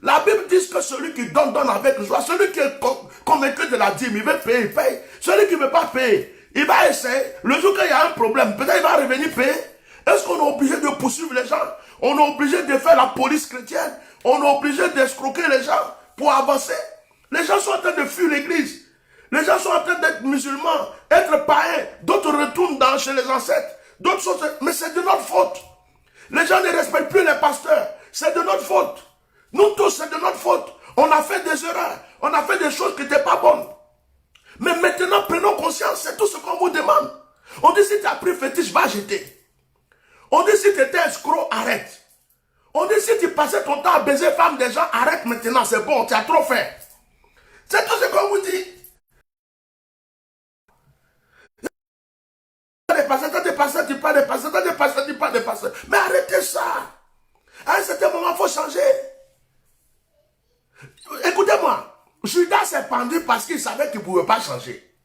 A: La Bible dit que celui qui donne, donne avec joie. Celui qui est convaincu de la dîme, il veut payer, il paye. Celui qui ne veut pas payer, il va essayer. Le jour qu'il y a un problème, peut-être il va revenir payer. Est-ce qu'on est obligé de poursuivre les gens? On est obligé de faire la police chrétienne? On est obligé d'escroquer les gens pour avancer? Les gens sont en train de fuir l'église. Les gens sont en train d'être musulmans, être païens. D'autres retournent chez les ancêtres. D'autres sont... Mais c'est de notre faute. Les gens ne respectent plus les pasteurs. C'est de notre faute. Nous tous, c'est de notre faute. On a fait des erreurs. On a fait des choses qui n'étaient pas bonnes. Mais maintenant, prenons conscience. C'est tout ce qu'on vous demande. On dit si tu as pris fétiche, va jeter. On dit si tu étais escroc, arrête. On dit si tu passais ton temps à baiser femme des gens, arrête maintenant, c'est bon, tu as trop fait. C'est tout ce qu'on vous dit. Mais arrêtez ça. À un certain moment, il faut changer. Écoutez-moi, Judas s'est pendu parce qu'il savait qu'il ne pouvait pas changer.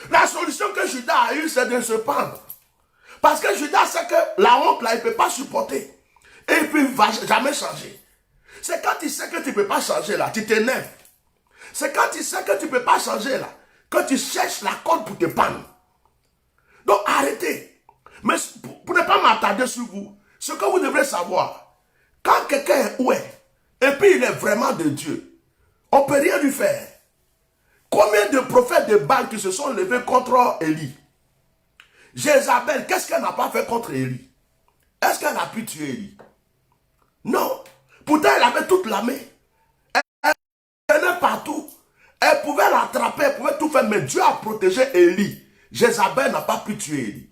A: La solution que Judas a eue, c'est de se pendre. Parce que Judas sait que la honte, là, il ne peut pas supporter. Et puis, il ne va jamais changer. C'est quand tu sais que tu ne peux pas changer, là, tu t'énerves. C'est quand tu sais que tu ne peux pas changer, là, que tu cherches la corde pour te pendre. Donc, arrêtez. Mais pour ne pas m'attarder sur vous, ce que vous devrez savoir, quand quelqu'un est oué, et puis il est vraiment de Dieu, on ne peut rien lui faire. Combien de prophètes de Baal qui se sont levés contre Élie? Jézabel, qu'est-ce qu'elle n'a pas fait contre Élie? Est-ce qu'elle a pu tuer Élie? Non. Pourtant, elle avait toute l'armée. Elle venait partout. Elle pouvait l'attraper, elle pouvait tout faire, mais Dieu a protégé Élie. Jézabel n'a pas pu tuer Élie.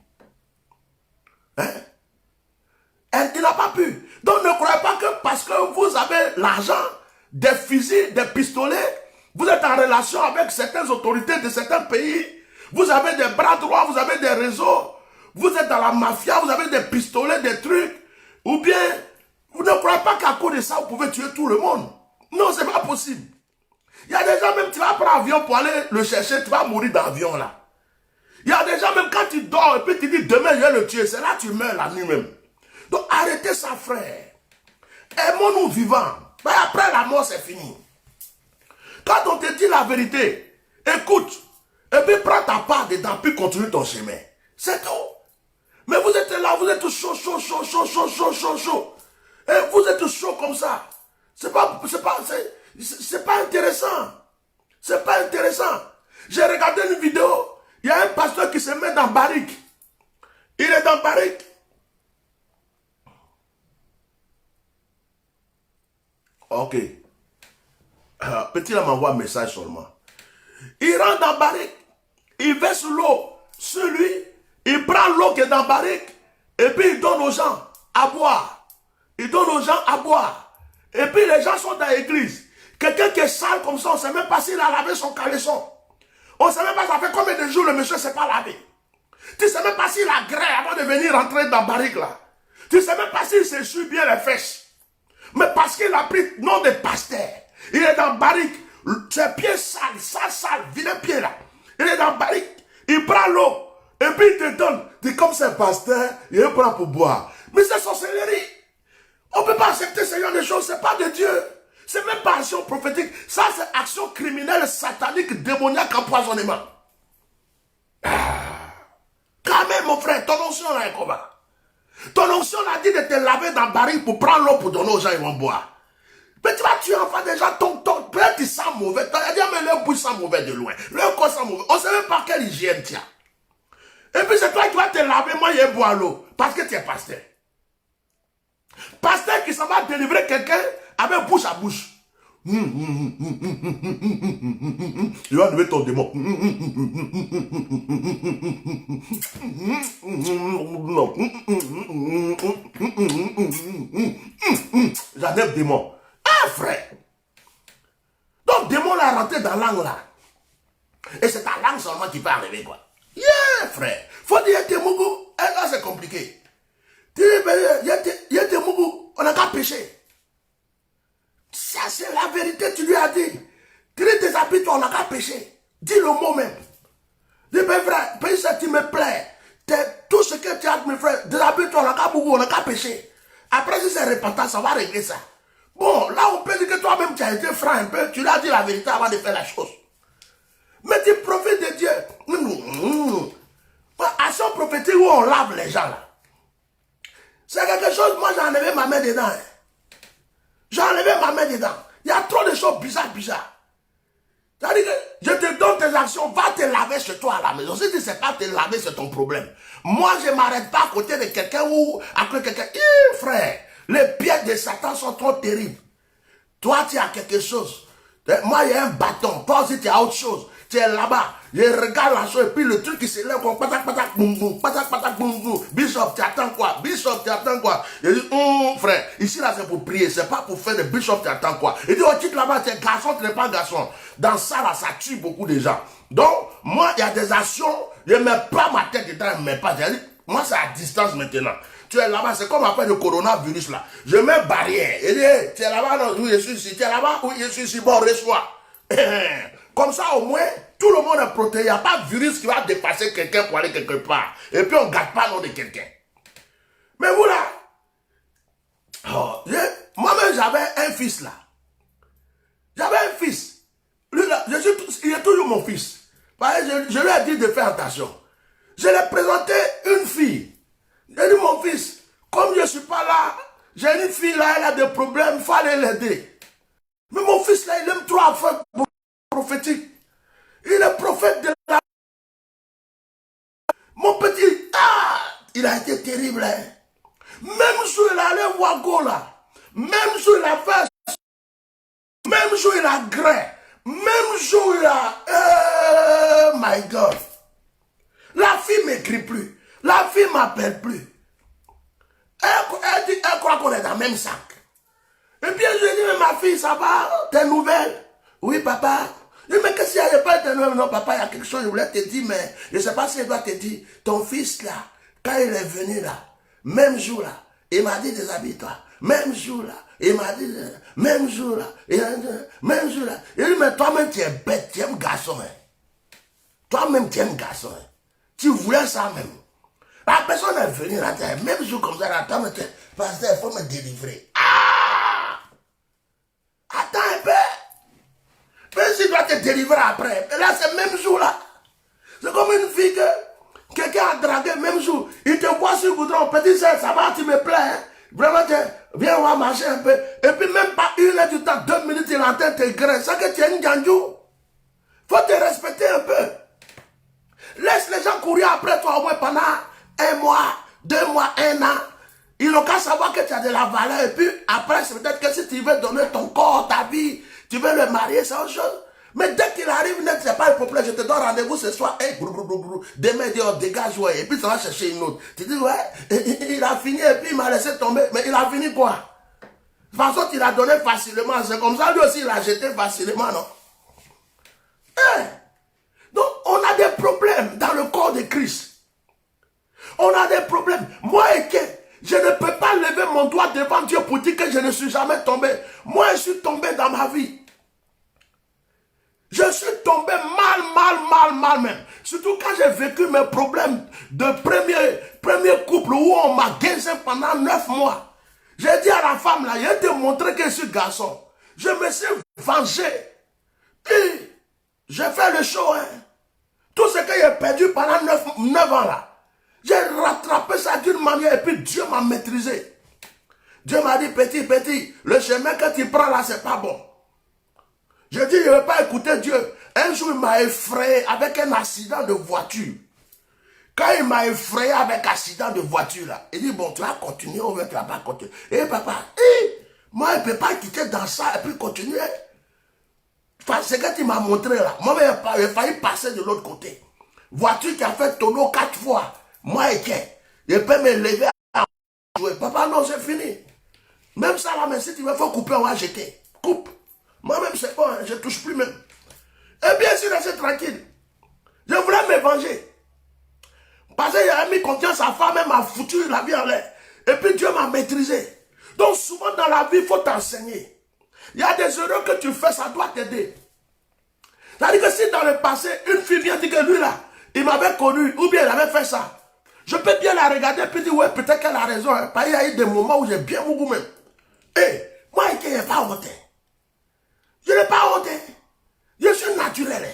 A: Il n'a pas pu. Donc ne croyez pas que parce que vous avez l'argent, des fusils, des pistolets, vous êtes en relation avec certaines autorités de certains pays, vous avez des bras droits, vous avez des réseaux, vous êtes dans la mafia, vous avez des pistolets, des trucs, ou bien vous ne croyez pas qu'à cause de ça, vous pouvez tuer tout le monde. Non, ce n'est pas possible. Il y a des gens, même tu vas prendre l'avion pour aller le chercher, tu vas mourir dans l'avion là. Il y a des gens, même quand tu dors, et puis tu dis, demain, je vais le tuer. C'est là que tu meurs la nuit même. Donc, arrêtez ça, frère. Aimons-nous vivants. Mais après la mort, c'est fini. Quand on te dit la vérité, écoute. Et puis, prends ta part dedans, puis continue ton chemin. C'est tout. Mais vous êtes là, vous êtes chaud, chaud, chaud, chaud, chaud, chaud, chaud, chaud. Et vous êtes chaud comme ça. C'est pas intéressant. C'est pas intéressant. J'ai regardé une vidéo. Il y a un pasteur qui se met dans barrique. Il est dans barrique. Ok. Petit là m'envoie un message seulement. Il rentre dans barrique. Il verse l'eau sur lui. Il prend l'eau qui est dans barrique. Et puis il donne aux gens à boire. Il donne aux gens à boire. Et puis les gens sont dans l'église. Quelqu'un qui est sale comme ça, on ne sait même pas s'il a lavé son caleçon. On ne sait même pas ça fait combien de jours le monsieur ne s'est pas lavé. Tu ne sais même pas s'il a gré avant de venir rentrer dans la barrique là. Tu ne sais même pas s'il s'essuie bien les fesses. Mais parce qu'il a pris nom de pasteur. Il est dans la barrique. Ses pieds sales, sales, vilain pied là. Il est dans la barrique. Il prend l'eau. Et puis il te donne. Tu comme c'est pasteur, il prend pour boire. Mais c'est sorcellerie. On ne peut pas accepter ce genre de choses. Ce n'est pas de Dieu. C'est même pas action prophétique. Ça, c'est action criminelle, satanique, démoniaque, empoisonnement. Quand même, mon frère, ton onction là est comment? Ton onction a dit de te laver dans le baril pour prendre l'eau pour donner aux gens, ils vont boire. Mais tu vas tuer enfin déjà peut-être tu sens mauvais. Tu as dit, mais leur bouche sent mauvais de loin. Leur corps sent mauvais. On ne sait même pas quelle hygiène tu as. Et puis c'est toi qui vas te laver, moi, je vais boire l'eau. Parce que tu es pasteur. Pasteur qui s'en va délivrer quelqu'un avec bouche à bouche. Il va lever ton démon. J'enlève démon. Ah, frère. Donc, démon l'a rentré dans la langue là. Et c'est ta langue seulement qui peut arriver, quoi. Yeah, frère. Faut dire, Mougou. Et là, c'est compliqué. On n'a qu'à pécher. Ça, c'est la vérité, tu lui as dit. Tu dis tes habits, on n'a qu'à pécher. Dis le mot même. Dis, mais frère, ça, tu me plais. Tout ce que tu as, mes frères, des habits, on n'a qu'à bougou, on n'a qu'à pécher. Après, si c'est repentant, ça va régler ça. Bon, là, on peut dire que toi-même, tu as été franc un peu. Tu lui as dit la vérité avant de faire la chose. Mais tu profites de Dieu. Action prophétique où on lave les gens, là. C'est quelque chose, moi, j'ai enlevé ma main dedans. J'ai enlevé ma main dedans. Il y a trop de choses bizarres. C'est-à-dire que je te donne tes actions, va te laver chez toi à la maison. Si tu ne sais pas te laver, c'est ton problème. Moi, je ne m'arrête pas à côté de quelqu'un ou à côté de quelqu'un. Frère, les pieds de Satan sont trop terribles. Toi, tu as quelque chose. Moi, il y a un bâton. Toi aussi, tu as autre chose. Tu es là-bas. Je regarde la chose et puis le truc qui se lève comme patak, patak, boum, boum, patak, patak, boum, boum. Bishop, tu attends quoi? Bishop, tu attends quoi? Je dis, frère, ici là, c'est pour prier. C'est pas pour faire des bishop, tu attends quoi? Il dit, oh, tu là-bas, tu es garçon, tu n'es pas garçon. Dans ça, là, ça tue beaucoup de gens. Donc, moi, il y a des actions, je ne mets pas ma tête dedans, je ne mets pas. Je dis, moi, c'est à distance maintenant. Tu es là-bas, c'est comme après le coronavirus là. Je mets barrière. Il dit, hey, tu es là-bas, non, oui, je suis ici. Tu es là-bas, oui, je suis ici. Bon, reçois. Comme ça, au moins, tout le monde est protégé. Il n'y a pas de virus qui va dépasser quelqu'un pour aller quelque part. Et puis, on ne gâte pas le nom de quelqu'un. Mais vous là, moi-même, j'avais un fils là. J'avais un fils. Lui là, il est toujours mon fils. Je lui ai dit de faire attention. Je lui ai présenté une fille. J'ai dit, mon fils, comme je ne suis pas là, j'ai une fille là, elle a des problèmes, il faut aller l'aider. Mais mon fils là, il aime trop à faire prophétique. Il est prophète de la... Mon petit, il a été terrible. Hein? Même jour, il allait voir Go là. Même jour, il a fait... Même jour, il a gré. Même jour, il a... Oh my God. La fille ne m'écrit plus. La fille ne m'appelle plus. Elle croit qu'on est dans le même sac. Et puis je lui ai dit, mais ma fille, ça va? Tes nouvelles? Oui, papa. Je dis, mais qu'est-ce qu'il y a? Il n'y a pas de nouvelles. Non, papa, il y a quelque chose, je voulais te dire, mais je ne sais pas si elle doit te dire. Ton fils, là, quand il est venu, là, même jour, là, il m'a dit, déshabille-toi. Même jour, là, il m'a dit, même jour, là, même jour, là. Il dit, mais toi-même, tu es bête, tu aimes garçon, hein. Toi-même, tu aimes garçon, hein.
B: Tu voulais ça même. La personne est venue là, même jour comme ça, attends, pasteur, il faut me délivrer. Ah! Attends un peu. Même s'il doit te délivrer après. Mais là, c'est le même jour là. C'est comme une fille que quelqu'un a dragué le même jour. Il te voit sur le goudron, petit soeur, ça va, tu me plais. Hein? Vraiment, viens, on va marcher un peu. Et puis même pas 1 heure du temps, 2 minutes, il entend tes grains. Ça que tu es une ganjou. Faut te respecter un peu. Laisse les gens courir après toi au moins pendant 1 mois, 2 mois, 1 an. Ils n'ont qu'à savoir que tu as de la valeur. Et puis après, c'est peut-être que si tu veux donner ton corps, ta vie, tu veux le marier, c'est autre chose. Mais dès qu'il arrive, net, c'est pas le problème. Je te donne rendez-vous ce soir. Hey, demain, il dit, oh, dégage, ouais. Et puis, ça va chercher une autre. Tu dis, ouais, il a fini et puis il m'a laissé tomber. Mais il a fini quoi? De toute façon, il a donné facilement. C'est comme ça, lui aussi, il a jeté facilement, non? Hey. Donc, on a des problèmes dans le corps de Christ. On a des problèmes. Moi, et que je ne peux pas lever mon doigt devant Dieu pour dire que je ne suis jamais tombé. Moi, je suis tombé dans ma vie. Je suis tombé mal même. Surtout quand j'ai vécu mes problèmes de premier couple où on m'a guéri pendant 9 mois. J'ai dit à la femme là, je te montrer que je suis garçon. Je me suis vengé. Et j'ai fait le show. Hein. Tout ce que j'ai perdu pendant 9 ans là. J'ai rattrapé ça d'une manière et puis Dieu m'a maîtrisé. Dieu m'a dit, petit, le chemin que tu prends là, c'est pas bon. Je dis, je ne vais pas écouter Dieu. Un jour, il m'a effrayé avec un accident de voiture. Quand il m'a effrayé avec un accident de voiture, là, il dit, bon, tu vas continuer ou tu ne vas pas continuer. Et papa, moi, je ne peux pas quitter dans ça et puis continuer. Enfin, c'est ce que tu m'as montré là. Moi, il a failli passer de l'autre côté. Voiture qui a fait tonneau 4 fois. Moi, je peux me lever à jouer. Papa, non, c'est fini. Même ça là, mais si tu veux, il faut couper, on va jeter. Coupe. Moi-même, c'est bon, hein, je ne touche plus même. Et bien sûr, restez tranquille. Je voulais me venger. Parce qu'il a mis confiance à femme, elle m'a foutu la vie en l'air. Et puis Dieu m'a maîtrisé. Donc souvent dans la vie, il faut t'enseigner. Il y a des erreurs que tu fais, ça doit t'aider. C'est-à-dire que si dans le passé, une fille vient dire que lui là, il m'avait connu, ou bien il avait fait ça, je peux bien la regarder et puis dire, ouais, peut-être qu'elle a raison. Hein, parce qu'il y a eu des moments où j'ai bien beaucoup même. Et moi, je n'ai pas honte. Je n'ai pas honte. Je suis naturel.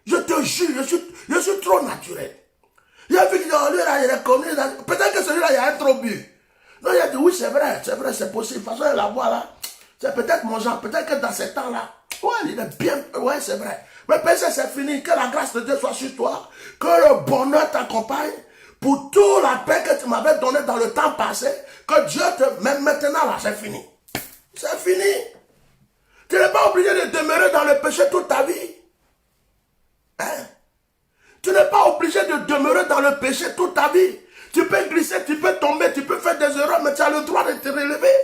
B: Je te jure, je suis trop naturel. Il a vu que lui là, il est connu. Peut-être que celui-là, il a un trop but. Non, il a dit, oui, c'est vrai, c'est possible. De toute façon, il la voit là. C'est peut-être mon genre. Peut-être que dans ces temps-là, ouais, il est bien. Ouais, c'est vrai. Mais peut-être que c'est fini. Que la grâce de Dieu soit sur toi. Que le bonheur t'accompagne. Pour toute la paix que tu m'avais donnée dans le temps passé. Que Dieu te... Même maintenant, là, c'est fini. C'est fini. Tu n'es pas obligé de demeurer dans le péché toute ta vie. Hein? Tu n'es pas obligé de demeurer dans le péché toute ta vie. Tu peux glisser, tu peux tomber, tu peux faire des erreurs, mais tu as le droit de te relever.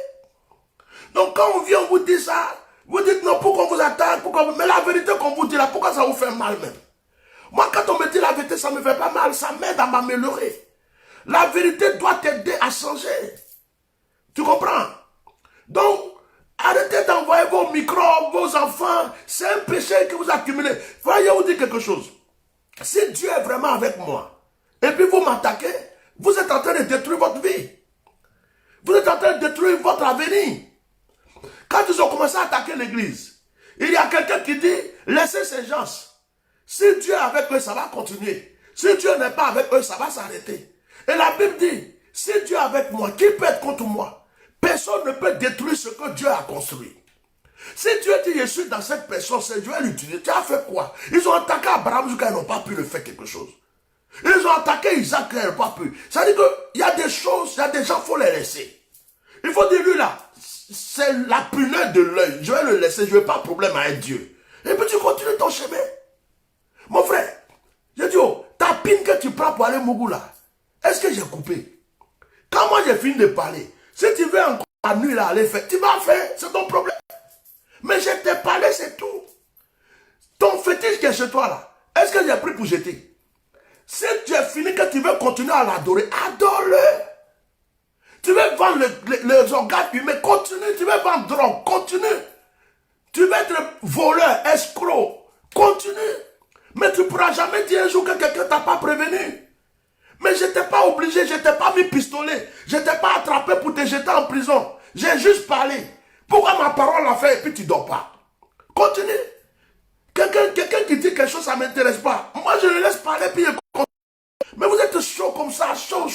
B: Donc quand on vient, on vous dit ça, vous dites non, pourquoi on vous attaque, mais la vérité qu'on vous dit là, pourquoi ça vous fait mal même? Moi, quand on me dit la vérité, ça ne me fait pas mal, ça m'aide à m'améliorer. La vérité doit t'aider à changer. Tu comprends? Donc, arrêtez d'envoyer vos microbes, vos enfants. C'est un péché que vous accumulez. Voyez, vous dire quelque chose. Si Dieu est vraiment avec moi, et puis vous m'attaquez, vous êtes en train de détruire votre vie. Vous êtes en train de détruire votre avenir. Quand ils ont commencé à attaquer l'église, il y a quelqu'un qui dit, laissez ces gens. Si Dieu est avec eux, ça va continuer. Si Dieu n'est pas avec eux, ça va s'arrêter. Et la Bible dit, si Dieu est avec moi, qui peut être contre moi? Personne ne peut détruire ce que Dieu a construit. Si Dieu dit, je suis dans cette personne, c'est Dieu l'utilise. Tu as fait quoi? Ils ont attaqué Abraham jusqu'à ils n'ont pas pu le faire quelque chose. Ils ont attaqué Isaac, ils n'ont pas pu. Ça veut dire qu'il y a des choses, il y a des gens, il faut les laisser. Il faut dire, lui là, c'est la punelle de l'œil. Je vais le laisser, je n'ai pas de problème avec Dieu. Et puis tu continues ton chemin. Mon frère, je dis, oh, ta pine que tu prends pour aller Mougou là, est-ce que j'ai coupé? Quand moi j'ai fini de parler, si tu veux encore la nuit là aller faire, tu vas faire, c'est ton problème. Mais je t'ai parlé, c'est tout. Ton fétiche qui est chez toi là, est-ce que j'ai pris pour jeter? Si tu as fini que tu veux continuer à l'adorer, adore-le. Tu veux vendre les organes humains, continue. Tu veux vendre drogue, continue. Tu veux être voleur, escroc, continue. Mais tu ne pourras jamais dire un jour que quelqu'un ne t'a pas prévenu. je n'étais pas obligé, je n'étais pas mis pistolet. Je n'étais pas attrapé pour te jeter en prison. J'ai juste parlé. Pourquoi ma parole a fait et puis tu ne dors pas? Continue. Quelqu'un qui dit quelque chose, ça ne m'intéresse pas. Moi, je le laisse parler puis il continue. Mais vous êtes chaud comme ça, chaud.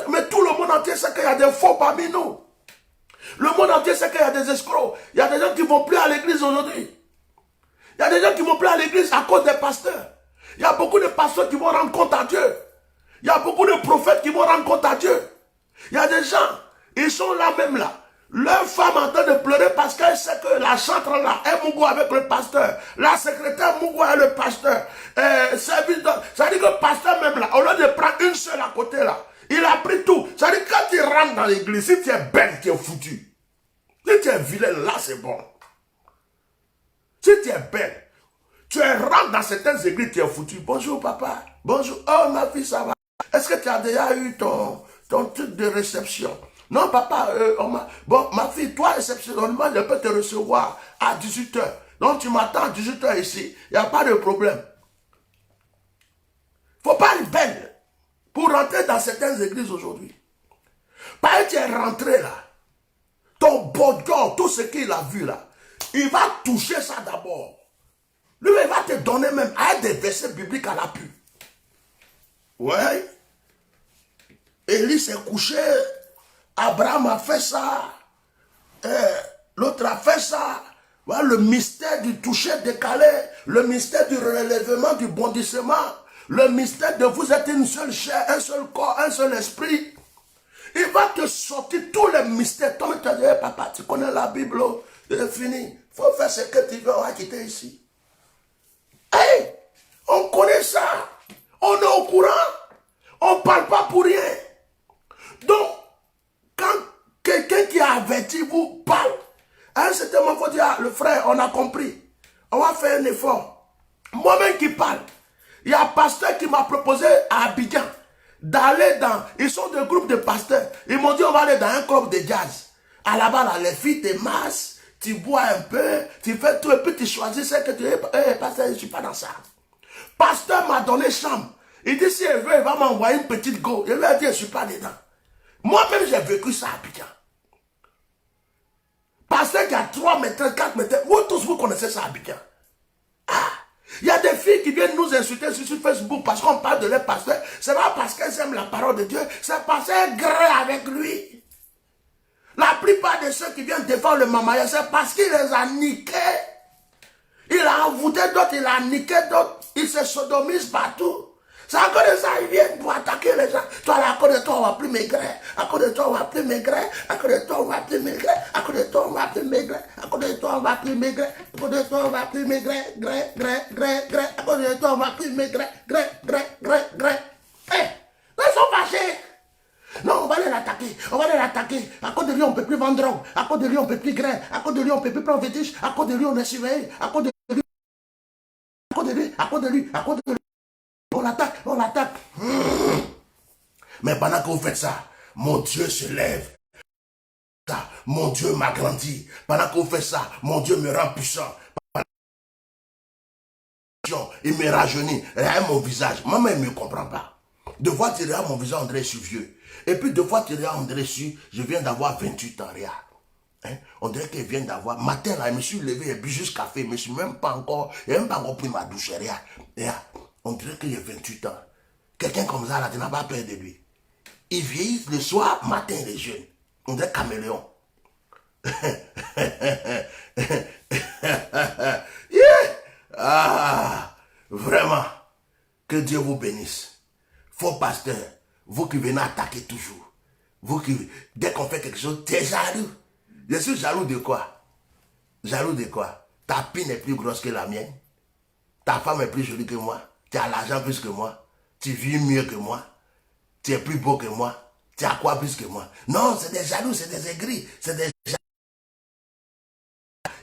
B: Mais tout le monde entier sait qu'il y a des faux parmi nous. Le monde entier sait qu'il y a des escrocs. Il y a des gens qui ne vont plus à l'église aujourd'hui. Il y a des gens qui ne vont plus à l'église à cause des pasteurs. Il y a beaucoup de pasteurs qui vont rendre compte à Dieu. Il y a beaucoup de prophètes qui vont rendre compte à Dieu. Il y a des gens, ils sont là même là. Leur femme est en train de pleurer parce qu'elle sait que la chantre là est Mougou avec le pasteur. La secrétaire Mougou est le pasteur. Ça veut dire que le pasteur même là, au lieu de prendre une seule à côté là, il a pris tout. Ça veut dire que quand tu rentres dans l'église, si tu es belle, tu es foutu. Si tu es vilaine, là c'est bon. Si tu es belle, tu rentres dans certaines églises, tu es foutu. Bonjour papa, bonjour. Oh ma fille, ça va. Est-ce que tu as déjà eu ton truc de réception? Non papa, bon ma fille, toi exceptionnellement, je peux te recevoir à 18 h. Donc tu m'attends à 18 h ici, il n'y a pas de problème. Il ne faut pas être belle pour rentrer dans certaines églises aujourd'hui. Pas que tu es rentré là, ton bordon, tout ce qu'il a vu là, il va toucher ça d'abord. Lui, il va te donner même des versets bibliques à l'appui. Ouais. Élie s'est couché. Abraham a fait ça. L'autre a fait ça. Voilà, le mystère du toucher décalé. Le mystère du relèvement, du bondissement. Le mystère de vous êtes une seule chair, un seul corps, un seul esprit. Il va te sortir tous les mystères. Toi, tu as dit, papa, tu connais la Bible. C'est fini. Il faut faire ce que tu veux. On va quitter ici. Hey, on connaît ça. On est au courant. On ne parle pas pour rien. Donc, quand quelqu'un qui a averti vous parle, à un certain moment, il faut dire, ah, le frère, on a compris. On va faire un effort. Moi-même qui parle, il y a un pasteur qui m'a proposé à Abidjan d'aller dans... Ils sont des groupes de pasteurs. Ils m'ont dit, on va aller dans un club de jazz. À là-bas, là, les filles te massent. Tu bois un peu, tu fais tout, et puis tu choisis ce que tu veux. Pasteur, je ne suis pas dans ça. Pasteur m'a donné chambre. Il dit, si elle veut, il va m'envoyer une petite go. Je lui ai dit, je ne suis pas dedans. Moi-même, j'ai vécu ça à Abidjan. Pasteur qui a 3 mètres, 4 mètres, vous tous, vous connaissez ça à Abidjan. Ah, il y a des filles qui viennent nous insulter sur Facebook parce qu'on parle de leur pasteur. C'est pas parce qu'elles aiment la parole de Dieu, c'est parce qu'elles grêlent avec lui. La plupart de ceux qui viennent défendre le mamaya, c'est parce qu'il les a niqués. Il a envoûté d'autres, il a niqué d'autres. Il se sodomise partout. C'est à cause de ça, ils viennent pour attaquer les gens. Toi, à cause de toi, on va plus maigrer. À cause de toi, on va plus maigrer. À cause de toi, on va plus maigrer. À cause de toi, on va plus maigrer. À cause de toi, on va plus maigrer. À cause de toi, on va plus maigrer. Gré. À cause de toi, on va plus maigrer. Gré. Hé, ils sont fâchés. Non, on va aller l'attaquer. On va aller l'attaquer. À cause de lui, on ne peut plus vendre drogue. À cause de lui, on ne peut plus grain. À cause de lui, on ne peut plus prendre fétiche. À cause de lui, on est surveillé. À cause de lui. À cause de lui. À cause de lui. À cause de lui. On l'attaque. Mais pendant que vous faites ça, mon Dieu se lève. Ça, mon Dieu m'agrandit. Pendant que vous faites ça, mon Dieu me rend puissant. Il me rajeunit. Regarde mon visage. Maman, il ne me comprend pas. Deux fois, tu regardes mon visage, on dirait que je suis vieux. Et puis deux fois, tu regardes, on dirait que je viens d'avoir 28 ans. Regarde. Hein? On dirait qu'il vient d'avoir. Matin, là, je me suis levé et bu juste café. Mais je ne suis même pas encore. Je n'ai même pas encore pris ma douche. Regarde. On dirait qu'il a 28 ans. Quelqu'un comme ça, là, tu n'as pas peur de lui. Il vieillit le soir, matin, il est jeune. On dirait caméléon. Yeah! Ah, vraiment. Que Dieu vous bénisse. Faux pasteur, vous qui venez attaquer toujours. Vous qui, dès qu'on fait quelque chose, tu es jaloux. Je suis jaloux de quoi? Jaloux de quoi? Ta pine est plus grosse que la mienne. Ta femme est plus jolie que moi. Tu as l'argent plus que moi. Tu vis mieux que moi. Tu es plus beau que moi. Tu as quoi plus que moi? Non, c'est des jaloux, c'est des aigris. C'est des jaloux.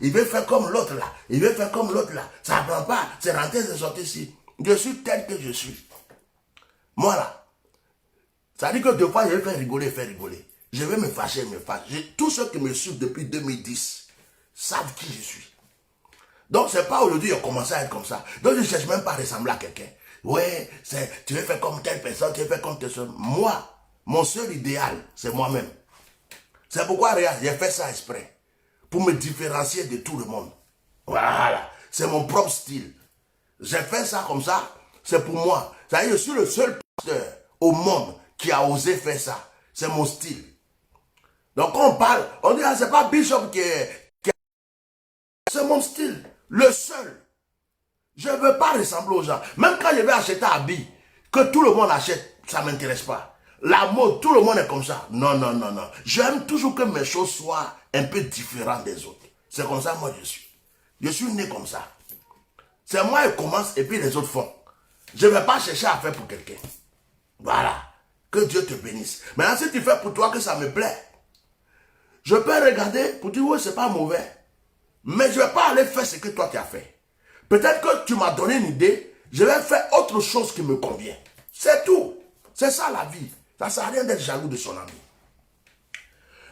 B: Il veut faire comme l'autre là. Il veut faire comme l'autre là. Ça ne prend pas. C'est rentré, c'est sorti ici. Je suis tel que je suis. Moi là. Ça dit que deux fois, je vais faire rigoler. Je vais me fâcher, Tous ceux qui me suivent depuis 2010 savent qui je suis. Donc, c'est pas aujourd'hui que j'ai commencé à être comme ça. Donc, je ne cherche même pas à ressembler à quelqu'un. ouais, tu veux faire comme telle personne, tu veux faire comme telle personne. Moi, mon seul idéal, c'est moi-même. C'est pourquoi, regarde, j'ai fait ça exprès. Pour me différencier de tout le monde. Voilà. C'est mon propre style. J'ai fait ça comme ça. C'est pour moi. C'est-à-dire, je suis le seul pasteur au monde qui a osé faire ça. C'est mon style. Donc, quand on parle, on dit, ah, c'est pas Bishop qui est... C'est mon style. Le seul. Je ne veux pas ressembler aux gens. Même quand je vais acheter un habit, que tout le monde achète, ça ne m'intéresse pas. La mode, tout le monde est comme ça. Non, non, non, non. J'aime toujours que mes choses soient un peu différentes des autres. C'est comme ça, moi, je suis. Je suis né comme ça. C'est moi qui commence et puis les autres font. Je ne vais pas chercher à faire pour quelqu'un. Voilà. Que Dieu te bénisse. Maintenant, si tu fais pour toi que ça me plaît, je peux regarder pour dire, oui, c'est pas mauvais. Mais je ne vais pas aller faire ce que toi tu as fait. Peut-être que tu m'as donné une idée, je vais faire autre chose qui me convient. C'est tout. C'est ça la vie. Ça ne sert à rien d'être jaloux de son ami.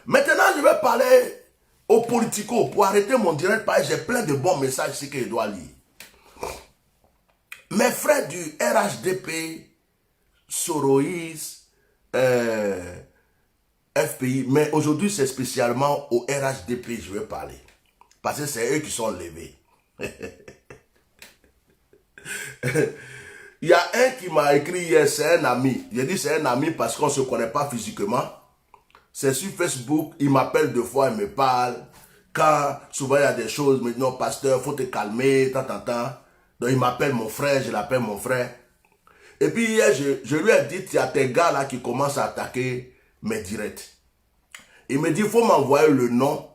B: Maintenant, je vais parler aux politicos pour arrêter mon direct parce que j'ai plein de bons messages ici que je dois lire. Mes frères du RHDP, Soroïs, FPI, mais aujourd'hui c'est spécialement au RHDP je vais parler. Parce que c'est eux qui sont levés. Il y a un qui m'a écrit hier, c'est un ami. J'ai dit c'est un ami parce qu'on ne se connaît pas physiquement. C'est sur Facebook, il m'appelle 2 fois, il me parle. Quand souvent il y a des choses, il me dit non pasteur, il faut te calmer, tant. Donc il m'appelle mon frère, je l'appelle mon frère. Et puis hier, je lui ai dit, il y a tes gars là qui commencent à attaquer mes directs. Il me dit, il faut m'envoyer le nom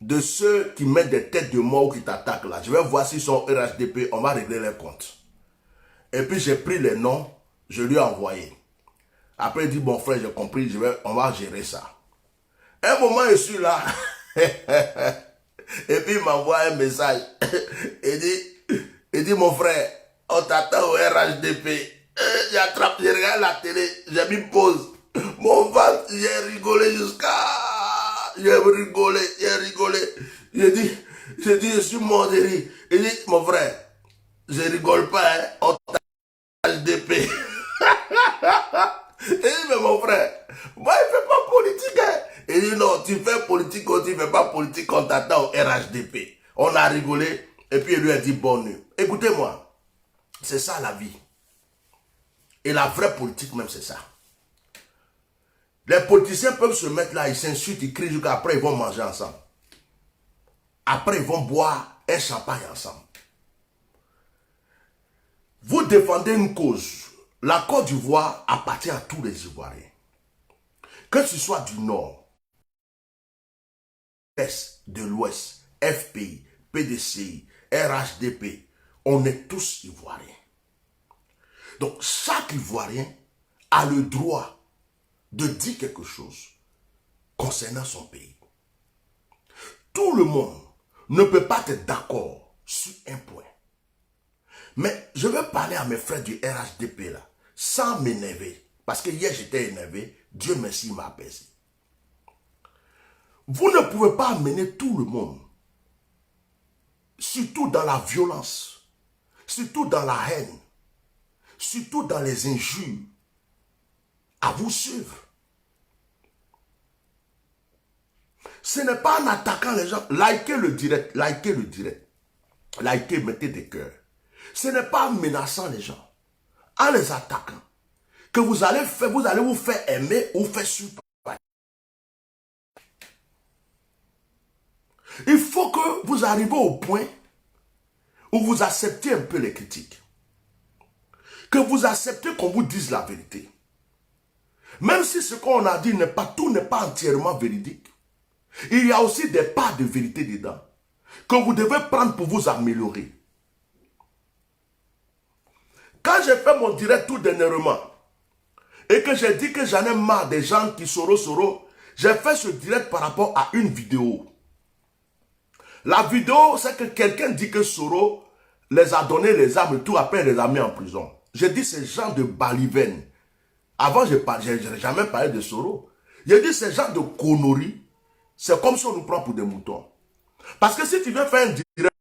B: de ceux qui mettent des têtes de mort ou qui t'attaquent là. Je vais voir s'ils sont RHDP, on va régler les comptes. Et puis j'ai pris les noms, je lui ai envoyé. Après il dit, bon frère, j'ai compris, on va gérer ça. Un moment, je suis là. Et puis il m'envoie un message. Il dit, mon frère, on t'attend au RHDP. Je regarde la télé, j'ai mis pause. Mon ventre, j'ai rigolé jusqu'à... J'ai rigolé. J'ai dit, je suis mort de rire. Il dit, mon frère, je rigole pas, hein, on t'attend au RHDP. Il dit, mais mon frère, moi, il ne fait pas politique. Hein. Il dit, non, tu fais politique ou tu ne fais pas politique, on t'attend au RHDP. On a rigolé, et puis il lui a dit, bonne nuit. Écoutez-moi, c'est ça la vie. Et la vraie politique même, c'est ça. Les politiciens peuvent se mettre là, ils s'insultent, ils crient, jusqu'après ils vont manger ensemble. Après, ils vont boire un champagne ensemble. Vous défendez une cause. La Côte d'Ivoire appartient à tous les Ivoiriens. Que ce soit du Nord, de l'Ouest, FPI, PDCI, RHDP, on est tous Ivoiriens. Donc, chaque Ivoirien a le droit de dire quelque chose concernant son pays. Tout le monde ne peut pas être d'accord sur un point. Mais je vais parler à mes frères du RHDP là, sans m'énerver. Parce que hier j'étais énervé, Dieu merci, il m'a apaisé. Vous ne pouvez pas amener tout le monde, surtout dans la violence, surtout dans la haine, surtout dans les injures, à vous suivre. Ce n'est pas en attaquant les gens. Likez le direct. Likez, mettez des cœurs. Ce n'est pas en menaçant les gens, en les attaquant, que vous allez vous faire aimer ou faire supporter. Il faut que vous arriviez au point où vous acceptez un peu les critiques. Que vous acceptez qu'on vous dise la vérité. Même si ce qu'on a dit tout n'est pas entièrement véridique. Il y a aussi des parts de vérité dedans. Que vous devez prendre pour vous améliorer. Quand j'ai fait mon direct tout dernièrement, et que j'ai dit que j'en ai marre des gens qui Soro, j'ai fait ce direct par rapport à une vidéo. La vidéo, c'est que quelqu'un dit que Soro les a donné les armes et tout, après les a mis en prison. J'ai dit ces gens de balivène. Avant, je n'ai jamais parlé de Soro. J'ai dit ces gens de conneries, c'est comme si on nous prend pour des moutons. Parce que si tu viens faire un direct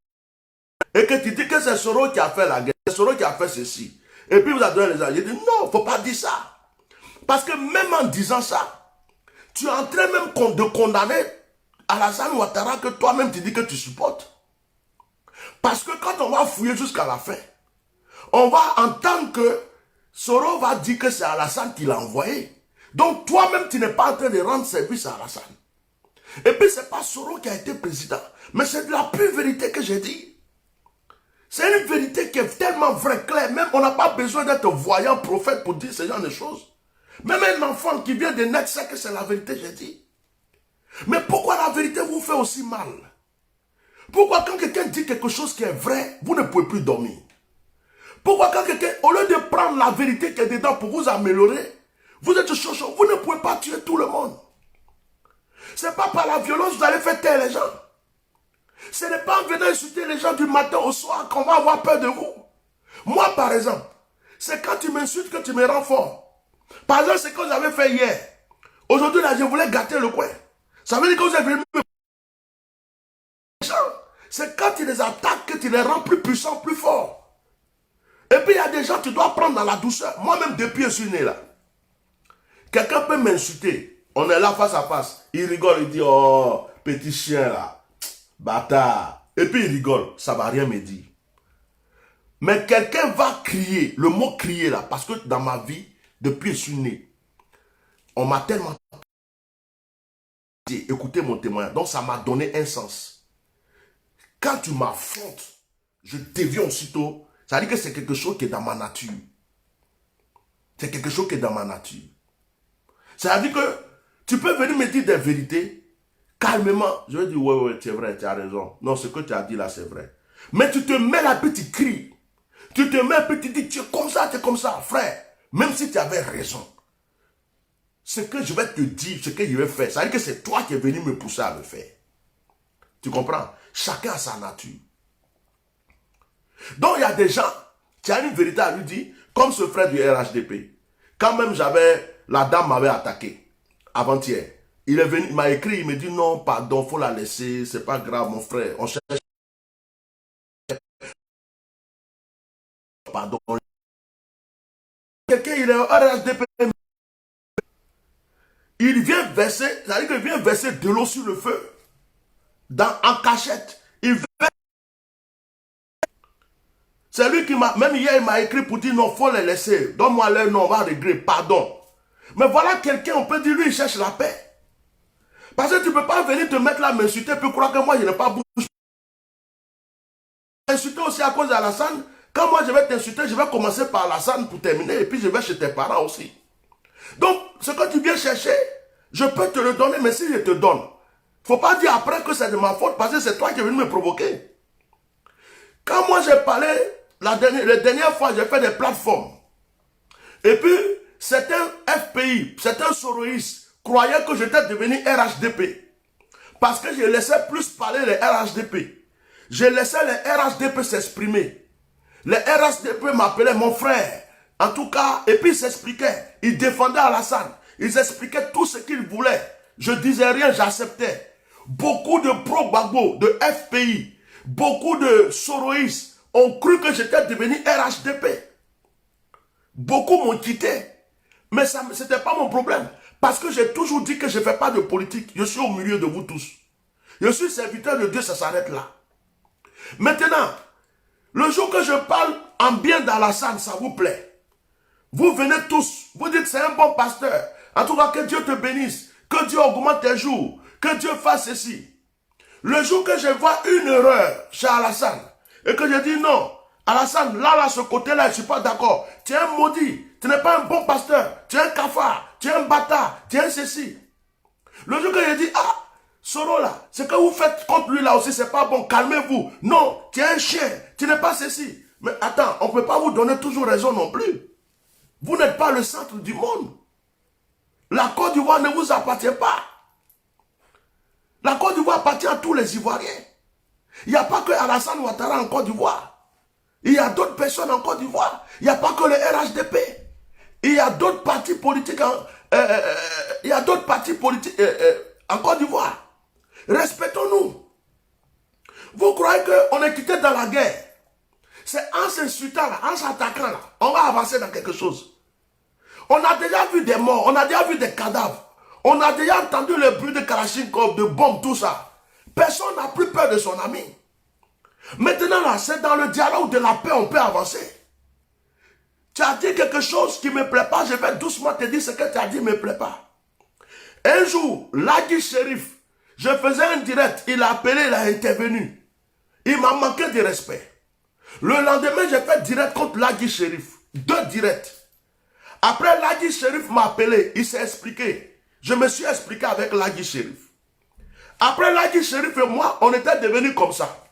B: et que tu dis que c'est Soro qui a fait la guerre, c'est Soro qui a fait ceci, Et puis vous avez donné les armes. J'ai dit non, il ne faut pas dire ça. Parce que même en disant ça, tu es en train même de condamner Alassane Ouattara que toi-même tu dis que tu supportes. Parce que quand on va fouiller jusqu'à la fin, on va entendre que Soro va dire que c'est Alassane qui l'a envoyé. Donc toi-même tu n'es pas en train de rendre service à Alassane. Et puis ce n'est pas Soro qui a été président, mais c'est de la pure vérité que j'ai dit. C'est une vérité qui est tellement vraie, claire. Même on n'a pas besoin d'être voyant, prophète pour dire ce genre de choses. Même un enfant qui vient de naître sait que c'est la vérité, j'ai dit. Mais pourquoi la vérité vous fait aussi mal? Pourquoi quand quelqu'un dit quelque chose qui est vrai, vous ne pouvez plus dormir? Pourquoi quand quelqu'un, au lieu de prendre la vérité qui est dedans pour vous améliorer, vous êtes chaud, vous ne pouvez pas tuer tout le monde. Ce n'est pas par la violence que vous allez faire taire les gens. Ce n'est pas en venant insulter les gens du matin au soir qu'on va avoir peur de vous. Moi, par exemple, c'est quand tu m'insultes que tu me rends fort. Par exemple, c'est ce que vous avez fait hier. Aujourd'hui, là, je voulais gâter le coin. Ça veut dire que vous avez me... C'est quand tu les attaques que tu les rends plus puissants, plus forts. Et puis, il y a des gens que tu dois prendre dans la douceur. Moi-même, depuis que je suis né là, quelqu'un peut m'insulter. On est là face à face. Il rigole, il dit, oh, petit chien là, bâtard. Et puis, il rigole. Ça ne va rien me dire. Mais quelqu'un va crier. Le mot crier là, parce que dans ma vie, depuis que je suis né, on m'a tellement... Écoutez mon témoignage. Donc, ça m'a donné un sens. Quand tu m'affrontes, je deviens aussitôt. Ça veut dire que c'est quelque chose qui est dans ma nature. C'est quelque chose qui est dans ma nature. Ça veut dire que tu peux venir me dire des vérités calmement. Je vais dire, ouais, c'est vrai, tu as raison. Non, ce que tu as dit là, c'est vrai. Mais tu te mets là, puis tu cries. Tu te mets, puis tu dis, tu es comme ça, frère. Même si tu avais raison. Ce que je vais te dire, ce que je vais faire, ça veut dire que c'est toi qui es venu me pousser à le faire. Tu comprends? Chacun a sa nature. Donc, il y a des gens qui ont une vérité à lui dire, comme ce frère du RHDP. Quand même, la dame m'avait attaqué, avant-hier. Il est venu, il m'a écrit, il me dit, non, pardon, il faut la laisser, c'est pas grave, mon frère. On cherche. Pardon. Quelqu'un, il est au RHDP. Il vient verser, c'est-à-dire qu'il vient verser de l'eau sur le feu. En cachette. C'est lui qui m'a, même hier, il m'a écrit pour dire non, il faut les laisser. Donne-moi leur nom, on va régler, pardon. Mais voilà quelqu'un, on peut dire, lui, il cherche la paix. Parce que tu ne peux pas venir te mettre là, m'insulter, puis croire que moi, je n'ai pas bouche. Insulter aussi à cause d'Alassane. Quand moi, je vais t'insulter, je vais commencer par Alassane pour terminer, et puis je vais chez tes parents aussi. Donc, ce que tu viens chercher, je peux te le donner, mais si je te donne, il ne faut pas dire après que c'est de ma faute, parce que c'est toi qui es venu me provoquer. Quand moi, j'ai parlé, la dernière fois, j'ai fait des plateformes. Et puis, certains FPI, certains soroïstes croyaient que j'étais devenu RHDP. Parce que je laissais plus parler les RHDP. Je laissais les RHDP s'exprimer. Les RHDP m'appelaient mon frère. En tout cas, et puis ils s'expliquaient. Ils défendaient Alassane. Ils expliquaient tout ce qu'ils voulaient. Je disais rien, j'acceptais. Beaucoup de pro-Gbagbo, de FPI, beaucoup de soroïstes ont cru que j'étais devenu RHDP. Beaucoup m'ont quitté. Mais ce n'était pas mon problème. Parce que j'ai toujours dit que je ne fais pas de politique. Je suis au milieu de vous tous. Je suis serviteur de Dieu, ça s'arrête là. Maintenant, le jour que je parle en bien d'Alassane, ça vous plaît. Vous venez tous, vous dites c'est un bon pasteur. En tout cas, que Dieu te bénisse. Que Dieu augmente tes jours. Que Dieu fasse ceci. Le jour que je vois une erreur chez Alassane, et que je dis non, Alassane, là, ce côté-là, je ne suis pas d'accord. Tu es un maudit. Tu n'es pas un bon pasteur. Tu es un cafard. Tu es un bâtard. Tu es un ceci. Le jour que je dis, ah, Soro là, ce que vous faites contre lui là aussi, c'est pas bon. Calmez-vous. Non, tu es un chien. Tu n'es pas ceci. Mais attends, on ne peut pas vous donner toujours raison non plus. Vous n'êtes pas le centre du monde. La Côte d'Ivoire ne vous appartient pas. La Côte d'Ivoire appartient à tous les Ivoiriens. Il n'y a pas que Alassane Ouattara en Côte d'Ivoire. Il y a d'autres personnes en Côte d'Ivoire. Il n'y a pas que le RHDP. Il y a d'autres partis politiques en Côte d'Ivoire. Respectons-nous. Vous croyez qu'on est quitté dans la guerre? C'est en s'insultant là, en s'attaquant là, on va avancer dans quelque chose. On a déjà vu des morts, on a déjà vu des cadavres. On a déjà entendu le bruit de Kalachnikov, de bombes, tout ça. Personne n'a plus peur de son ami. Maintenant là, c'est dans le dialogue de la paix on peut avancer. Tu as dit quelque chose qui ne me plaît pas, je vais doucement te dire ce que tu as dit ne me plaît pas. Un jour, Lagui Shérif, je faisais un direct, il a appelé, il a intervenu. Il m'a manqué de respect. Le lendemain, j'ai fait direct contre Lagui Shérif. 2 directs. Après, Lagui Shérif m'a appelé, il s'est expliqué. Je me suis expliqué avec Lagui Shérif. Après, Lagui Shérif et moi, on était devenus comme ça.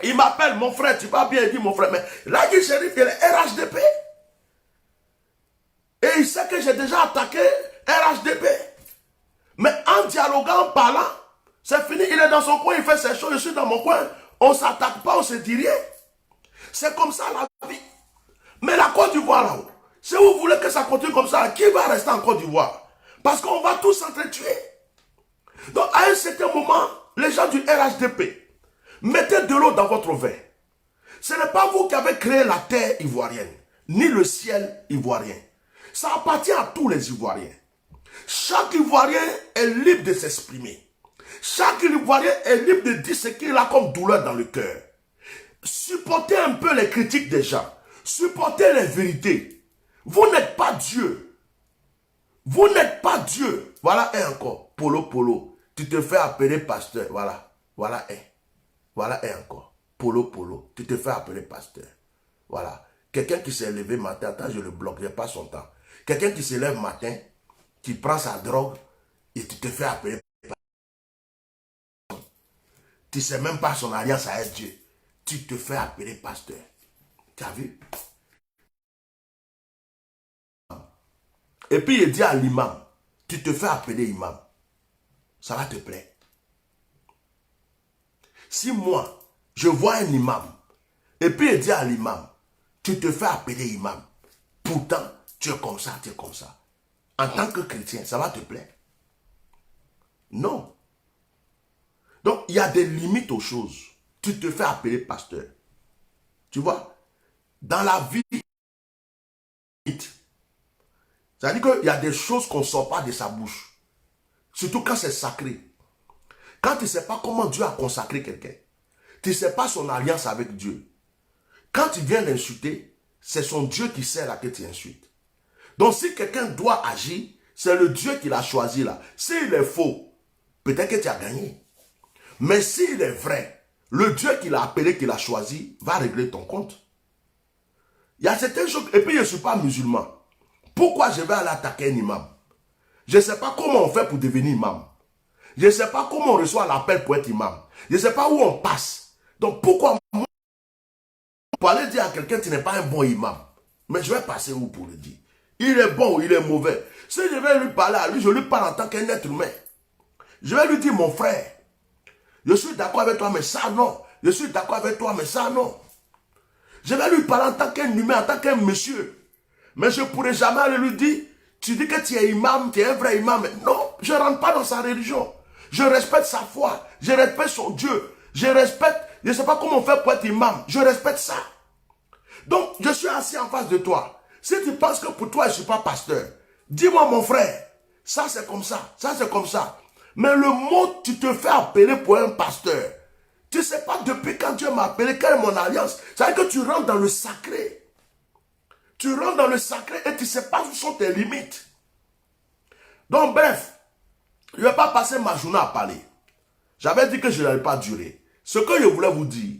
B: Il m'appelle, mon frère, tu vas bien dire mon frère, mais Lagui Shérif, il est RHDP. Et il sait que j'ai déjà attaqué RHDP. Mais en dialoguant, en parlant, c'est fini, il est dans son coin, il fait ses choses, je suis dans mon coin. On ne s'attaque pas, on ne se dit rien. C'est comme ça la vie. Mais la Côte d'Ivoire là-haut, si vous voulez que ça continue comme ça, qui va rester en Côte d'Ivoire? Parce qu'on va tous s'entretuer. Donc à un certain moment, les gens du RHDP, mettez de l'eau dans votre verre. Ce n'est pas vous qui avez créé la terre ivoirienne, ni le ciel ivoirien. Ça appartient à tous les Ivoiriens. Chaque Ivoirien est libre de s'exprimer. Chaque Ivoirien est libre de dire ce qu'il a comme douleur dans le cœur. Supportez un peu les critiques des gens. Supportez les vérités. Vous n'êtes pas Dieu. Vous n'êtes pas Dieu. Voilà un encore. Polo, Polo. Tu te fais appeler pasteur. Voilà. Voilà un. Voilà un encore. Polo, Polo. Tu te fais appeler pasteur. Voilà. Quelqu'un qui s'est levé matin, attends, je le bloque, je n'ai pas son temps. Quelqu'un qui se lève matin, qui prend sa drogue, et tu te fais appeler pasteur. Tu ne sais même pas son alliance avec Dieu. Tu te fais appeler pasteur. Tu as vu? Et puis il dit à l'imam, tu te fais appeler imam. Ça va te plaire. Si moi, je vois un imam, et puis il dit à l'imam, tu te fais appeler imam. Pourtant, tu es comme ça, tu es comme ça. En tant que chrétien, ça va te plaire? Non. Donc, il y a des limites aux choses. Tu te fais appeler pasteur. Tu vois? Dans la vie, c'est-à-dire qu'il y a des choses qu'on ne sort pas de sa bouche. Surtout quand c'est sacré. Quand tu ne sais pas comment Dieu a consacré quelqu'un. Tu ne sais pas son alliance avec Dieu. Quand tu viens l'insulter, c'est son Dieu qui sert à que tu insultes. Donc si quelqu'un doit agir, c'est le Dieu qui l'a choisi là. S'il est faux, peut-être que tu as gagné. Mais s'il est vrai, le Dieu qui l'a appelé, qui l'a choisi, va régler ton compte. Il y a certaines choses, et puis je ne suis pas musulman. Pourquoi je vais aller attaquer un imam? Je ne sais pas comment on fait pour devenir imam. Je ne sais pas comment on reçoit l'appel pour être imam. Je ne sais pas où on passe. Donc pourquoi moi, pour aller dire à quelqu'un tu n'es pas un bon imam? Mais je vais passer où pour le dire? Il est bon ou il est mauvais? Si je vais lui parler à lui, je lui parle en tant qu'un être humain. Je vais lui dire, mon frère, je suis d'accord avec toi, mais ça non. Je suis d'accord avec toi, mais ça non. Je vais lui parler en tant qu'un humain, en tant qu'un monsieur. Mais je ne pourrai jamais aller lui dire, tu dis que tu es imam, tu es un vrai imam. Non, je ne rentre pas dans sa religion. Je respecte sa foi, je respecte son Dieu. Je respecte, je ne sais pas comment on fait pour être imam. Je respecte ça. Donc, je suis assis en face de toi. Si tu penses que pour toi, je ne suis pas pasteur, dis-moi mon frère, ça c'est comme ça, ça c'est comme ça. Mais le mot, tu te fais appeler pour un pasteur. Tu ne sais pas depuis quand Dieu m'a appelé, quelle est mon alliance. Ça veut dire que tu rentres dans le sacré. Tu rentres dans le sacré et tu ne sais pas où sont tes limites. Donc bref, je ne vais pas passer ma journée à parler. J'avais dit que je n'allais pas durer. Ce que je voulais vous dire,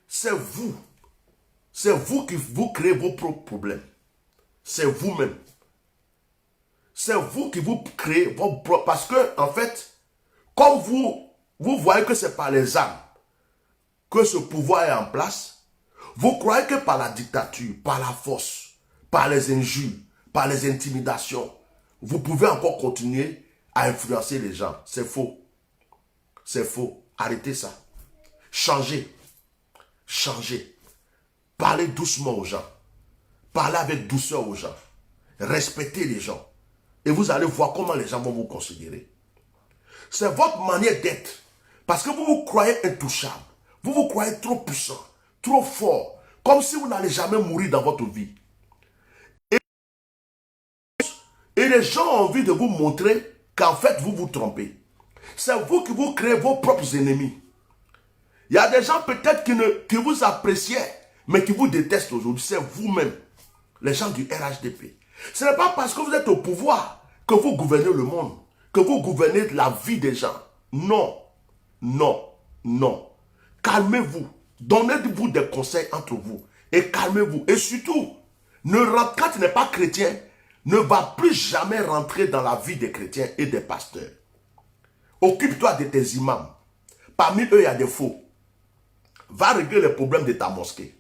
B: c'est vous. C'est vous qui vous créez vos propres problèmes. C'est vous-même. C'est vous qui vous créez vos propres... Parce que, en fait, comme vous voyez que c'est par les armes que ce pouvoir est en place, vous croyez que par la dictature, par la force, par les injures, par les intimidations, vous pouvez encore continuer à influencer les gens. C'est faux. C'est faux. Arrêtez ça. Changez. Changez. Parlez doucement aux gens. Parlez avec douceur aux gens. Respectez les gens. Et vous allez voir comment les gens vont vous considérer. C'est votre manière d'être. Parce que vous vous croyez intouchable. Vous vous croyez trop puissant, trop fort, comme si vous n'allez jamais mourir dans votre vie. Et les gens ont envie de vous montrer qu'en fait, vous vous trompez. C'est vous qui vous créez vos propres ennemis. Il y a des gens peut-être qui vous appréciaient, mais qui vous détestent aujourd'hui. C'est vous-même, les gens du RHDP. Ce n'est pas parce que vous êtes au pouvoir que vous gouvernez le monde, que vous gouvernez la vie des gens. Non, non, non. Calmez-vous. Donnez-vous des conseils entre vous. Et calmez-vous. Et surtout, quand tu n'es pas chrétien, ne va plus jamais rentrer dans la vie des chrétiens et des pasteurs. Occupe-toi de tes imams. Parmi eux, il y a des faux. Va régler les problèmes de ta mosquée.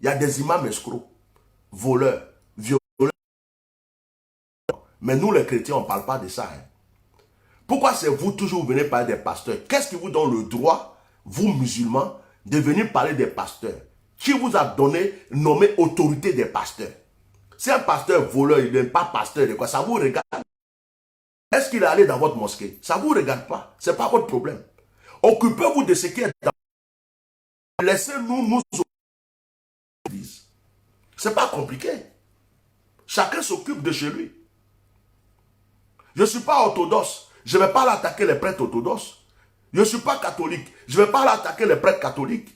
B: Il y a des imams escrocs, voleurs, violeurs. Mais nous, les chrétiens, on ne parle pas de ça. Hein. Pourquoi c'est vous toujours vous venez parler des pasteurs? Qu'est-ce qui vous donne le droit, vous musulmans, de venir parler des pasteurs? Qui vous a nommé autorité des pasteurs? Si un pasteur voleur, il n'est pas pasteur de quoi, ça vous regarde. Est-ce qu'il est allé dans votre mosquée? Ça ne vous regarde pas. Ce n'est pas votre problème. Occupez-vous de ce qui est dans. Laissez-nous nous occuper. Ce n'est pas compliqué. Chacun s'occupe de chez lui. Je ne suis pas orthodoxe. Je ne vais pas l'attaquer les prêtres orthodoxes. Je ne suis pas catholique. Je ne vais pas l'attaquer les prêtres catholiques.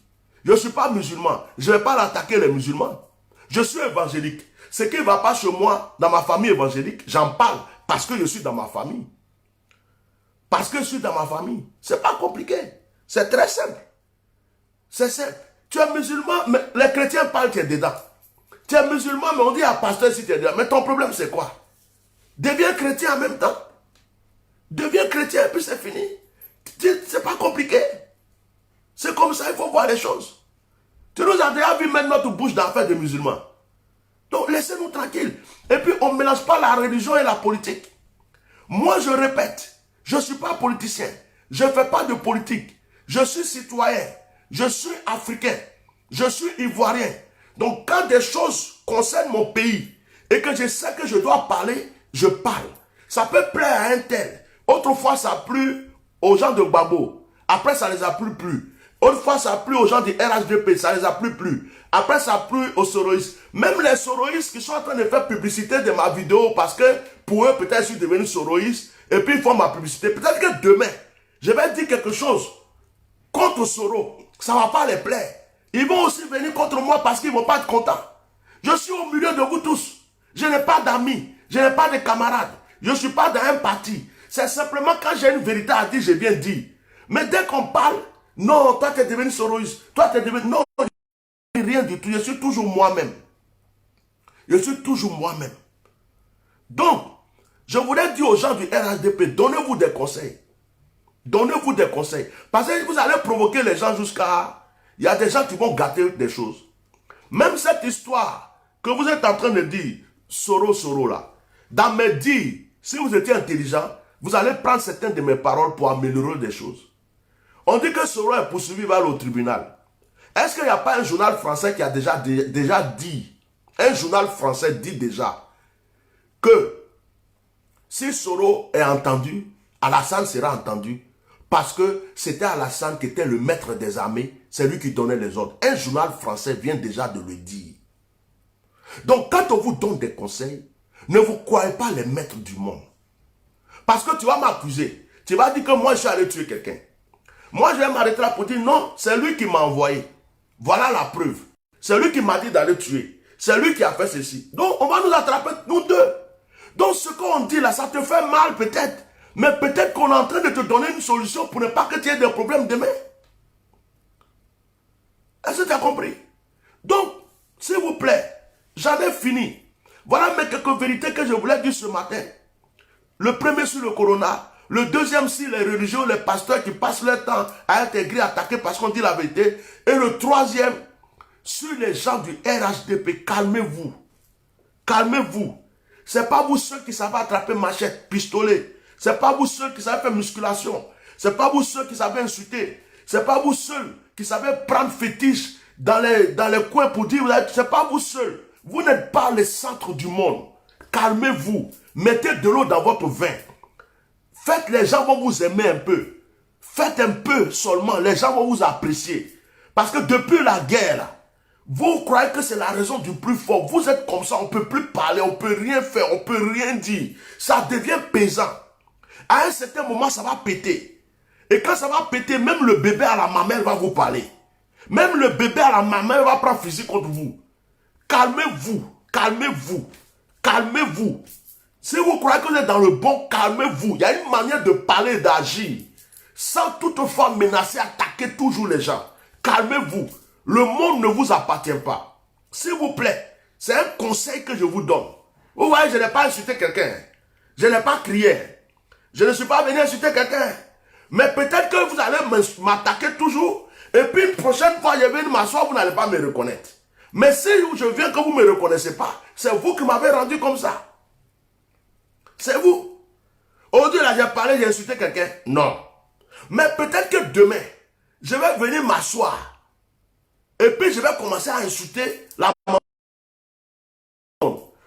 B: Je ne suis pas musulman. Je ne vais pas l'attaquer les musulmans. Je suis évangélique. Ce qui ne va pas chez moi, dans ma famille évangélique, j'en parle parce que je suis dans ma famille. Parce que je suis dans ma famille. Ce n'est pas compliqué. C'est très simple. C'est simple. Tu es musulman, mais les chrétiens parlent, tu es dedans. Tu es musulman, mais on dit à pasteur si tu es dedans. Mais ton problème, c'est quoi? Deviens chrétien en même temps. Deviens chrétien et puis c'est fini. C'est pas compliqué. C'est comme ça, il faut voir les choses. Tu nous as déjà vu mettre notre bouche d'affaires de musulmans. Donc laissez-nous tranquilles. Et puis on ne mélange pas la religion et la politique. Moi je répète, je ne suis pas politicien. Je ne fais pas de politique. Je suis citoyen. Je suis africain. Je suis ivoirien. Donc quand des choses concernent mon pays et que je sais que je dois parler, je parle. Ça peut plaire à un tel. Autrefois ça a plu aux gens de Gbagbo. Après ça ne les a plus. Autrefois ça a plu aux gens du RHDP. Ça ne les a plus. Après ça a plu aux soroïstes. Même les soroïstes qui sont en train de faire publicité de ma vidéo parce que pour eux peut-être je suis devenu soroïste et puis ils font ma publicité. Peut-être que demain je vais dire quelque chose contre Soro. Ça ne va pas les plaire. Ils vont aussi venir contre moi parce qu'ils ne vont pas être contents. Je suis au milieu de vous tous. Je n'ai pas d'amis. Je n'ai pas de camarades. Je ne suis pas dans un parti. C'est simplement quand j'ai une vérité à dire, je viens dire. Mais dès qu'on parle, non, toi tu es devenu soroïste. Toi tu es devenu... Non, rien du tout. Je suis toujours moi-même. Je suis toujours moi-même. Donc, je voulais dire aux gens du RHDP, donnez-vous des conseils. Donnez-vous des conseils. Parce que vous allez provoquer les gens jusqu'à... Il y a des gens qui vont gâter des choses. Même cette histoire que vous êtes en train de dire, Soro là, dans mes dires, si vous étiez intelligent, vous allez prendre certaines de mes paroles pour améliorer des choses. On dit que Soro est poursuivi vers le tribunal. Est-ce qu'il n'y a pas un journal français qui a déjà dit, un journal français dit déjà, que si Soro est entendu, Alassane sera entendu, parce que c'était Alassane qui était le maître des armées, c'est lui qui donnait les ordres. Un journal français vient déjà de le dire. Donc quand on vous donne des conseils, ne vous croyez pas les maîtres du monde. Parce que tu vas m'accuser. Tu vas dire que moi je suis allé tuer quelqu'un. Moi je vais m'arrêter là pour dire non, c'est lui qui m'a envoyé. Voilà la preuve. C'est lui qui m'a dit d'aller tuer. C'est lui qui a fait ceci. Donc on va nous attraper, nous deux. Donc ce qu'on dit là, ça te fait mal peut-être. Mais peut-être qu'on est en train de te donner une solution pour ne pas que tu aies des problèmes demain. Est-ce que tu as compris? Donc, s'il vous plaît, j'en ai fini. Voilà mes quelques vérités que je voulais dire ce matin. Le premier sur le corona. Le deuxième sur les religieux, les pasteurs qui passent leur temps à intégrer, attaquer parce qu'on dit la vérité. Et le troisième sur les gens du RHDP. Calmez-vous. Calmez-vous. Ce n'est pas vous ceux qui savent attraper machette, pistolet. Ce n'est pas vous ceux qui savez faire musculation. Ce n'est pas vous ceux qui savez insulter. Ce n'est pas vous seuls qui savez prendre fétiche dans les coins pour dire, ce n'est pas vous seuls. Vous n'êtes pas le centre du monde. Calmez-vous. Mettez de l'eau dans votre vin. Faites les gens vont vous aimer un peu. Faites un peu seulement, les gens vont vous apprécier. Parce que depuis la guerre, vous croyez que c'est la raison du plus fort. Vous êtes comme ça, on ne peut plus parler, on ne peut rien faire, on ne peut rien dire. Ça devient pesant. À un certain moment, ça va péter. Et quand ça va péter, même le bébé à la mamelle va vous parler. Même le bébé à la mamelle va prendre physique contre vous. Calmez-vous, calmez-vous, calmez-vous. Si vous croyez que vous êtes dans le bon, calmez-vous. Il y a une manière de parler et d'agir. Sans toutefois menacer, attaquer toujours les gens. Calmez-vous. Le monde ne vous appartient pas. S'il vous plaît, c'est un conseil que je vous donne. Vous voyez, je n'ai pas insulté quelqu'un. Je n'ai pas crié. Je ne suis pas venu insulter quelqu'un. Mais peut-être que vous allez m'attaquer toujours. Et puis une prochaine fois, je vais m'asseoir, vous n'allez pas me reconnaître. Mais si je viens que vous ne me reconnaissez pas, c'est vous qui m'avez rendu comme ça. C'est vous. Aujourd'hui, là, j'ai parlé, j'ai insulté quelqu'un. Non. Mais peut-être que demain, je vais venir m'asseoir. Et puis, je vais commencer à insulter la maman.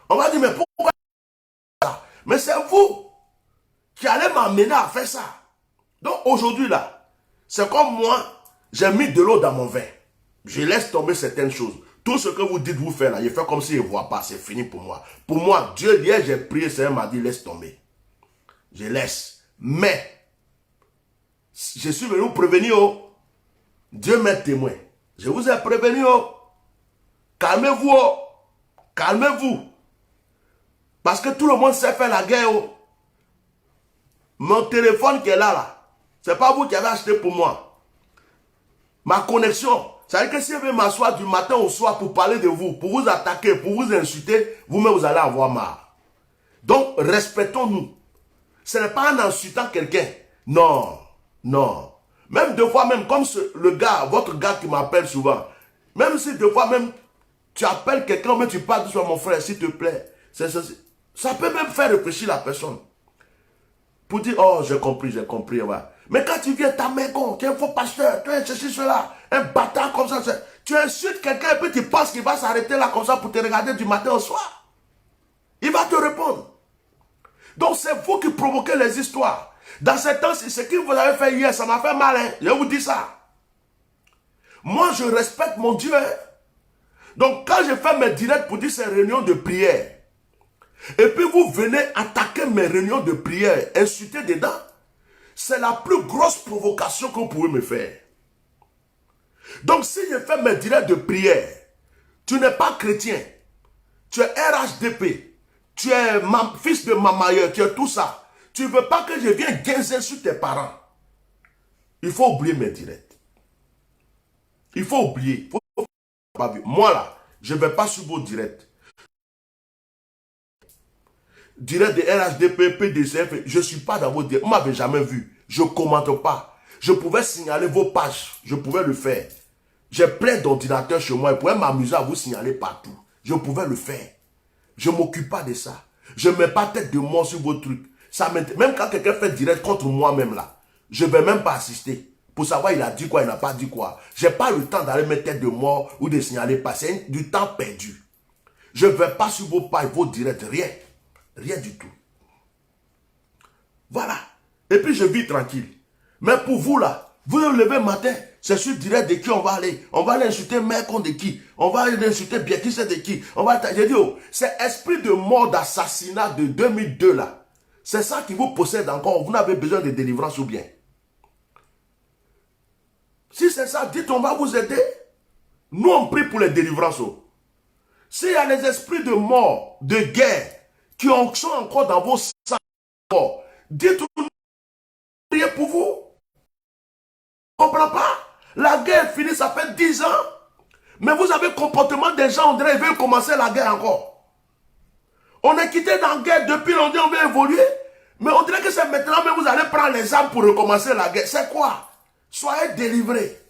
B: On va dire, mais pourquoi ça? Mais c'est vous qui allez m'amener à faire ça. Donc, aujourd'hui, là, c'est comme moi, j'ai mis de l'eau dans mon vin. Je laisse tomber certaines choses. Tout ce que vous dites vous faire là, je fais comme si je ne vois pas, c'est fini pour moi. Pour moi, Dieu, hier, j'ai prié, le Seigneur m'a dit, laisse tomber. Je laisse. Mais, je suis venu vous prévenir, oh. Dieu m'est témoin. Je vous ai prévenu, oh. Calmez-vous, oh. Calmez-vous. Parce que tout le monde sait faire la guerre, oh. Mon téléphone qui est là, c'est pas vous qui avez acheté pour moi. Ma connexion, c'est-à-dire que si je vais m'asseoir du matin au soir pour parler de vous, pour vous attaquer, pour vous insulter, vous-même vous allez avoir marre. Donc, respectons-nous. Ce n'est pas en insultant quelqu'un. Non, non. Même deux fois, même comme le gars, votre gars qui m'appelle souvent, même si deux fois même tu appelles quelqu'un, mais tu parles sur mon frère, s'il te plaît. Ça peut même faire réfléchir la personne. Pour dire, oh, j'ai compris, ouais. Mais quand tu viens, ta mère, tu es un faux pasteur, tu es ceci, cela, un bâtard comme ça, tu insultes quelqu'un et puis tu penses qu'il va s'arrêter là comme ça pour te regarder du matin au soir. Il va te répondre. Donc c'est vous qui provoquez les histoires. Dans ce temps-ci, ce que vous avez fait hier, ça m'a fait mal, hein? Je vous dis ça. Moi, je respecte mon Dieu. Hein? Donc quand je fais mes directs pour dire ces réunions de prière, et puis vous venez attaquer mes réunions de prière, insulter dedans, c'est la plus grosse provocation que vous pouvez me faire. Donc si je fais mes directs de prière, tu n'es pas chrétien, tu es RHDP, tu es fils de mamailleur, tu es tout ça, tu ne veux pas que je vienne guinzer sur tes parents. Il faut oublier mes directs. Il faut oublier. Moi là, je ne vais pas sur vos directs. Direct de RHDP, PDCF, je ne suis pas dans vos directs. Vous ne m'avez jamais vu. Je ne commente pas. Je pouvais signaler vos pages. Je pouvais le faire. J'ai plein d'ordinateurs chez moi. Je pouvais m'amuser à vous signaler partout. Je pouvais le faire. Je ne m'occupe pas de ça. Je ne mets pas tête de mort sur vos trucs. Même quand quelqu'un fait direct contre moi-même là, je ne vais même pas assister. Pour savoir il a dit quoi, il n'a pas dit quoi. Je n'ai pas le temps d'aller mettre tête de mort ou de signaler pas. C'est du temps perdu. Je ne vais pas sur vos pages, vos directs, rien. Rien du tout. Voilà. Et puis je vis tranquille. Mais pour vous là, vous vous levez le matin, c'est sur direct de qui on va aller. On va aller insulter Mercon de qui. On va aller insulter Biaki, c'est de qui. J'ai dit, oh, c'est esprit de mort, d'assassinat de 2002 là. C'est ça qui vous possède encore. Vous n'avez besoin de délivrance ou bien. Si c'est ça, dites on va vous aider. Nous on prie pour les délivrances. Oh. S'il y a des esprits de mort, de guerre, qui sont encore dans vos sangs, dites-nous, priez pour vous. On ne comprend pas. La guerre est finie, ça fait 10 ans. Mais vous avez le comportement des gens, on dirait qu'ils veulent commencer la guerre encore. On est quitté dans la guerre depuis longtemps, on veut évoluer. Mais on dirait que c'est maintenant, mais vous allez prendre les armes pour recommencer la guerre. C'est quoi? Soyez délivrés.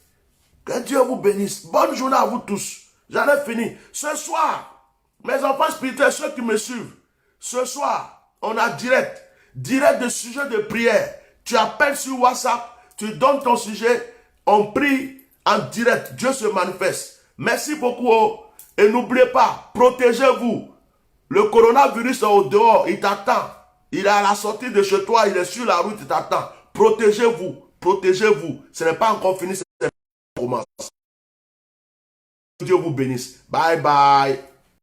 B: Que Dieu vous bénisse. Bonne journée à vous tous. J'en ai fini. Ce soir, mes enfants spirituels, ceux qui me suivent, ce soir, on a direct de sujet de prière. Tu appelles sur WhatsApp, tu donnes ton sujet, on prie en direct. Dieu se manifeste. Merci beaucoup. Et n'oubliez pas, protégez-vous. Le coronavirus est au dehors, il t'attend. Il est à la sortie de chez toi, il est sur la route, il t'attend. Protégez-vous. Protégez-vous. Ce n'est pas encore fini, c'est commence. Dieu vous bénisse. Bye bye.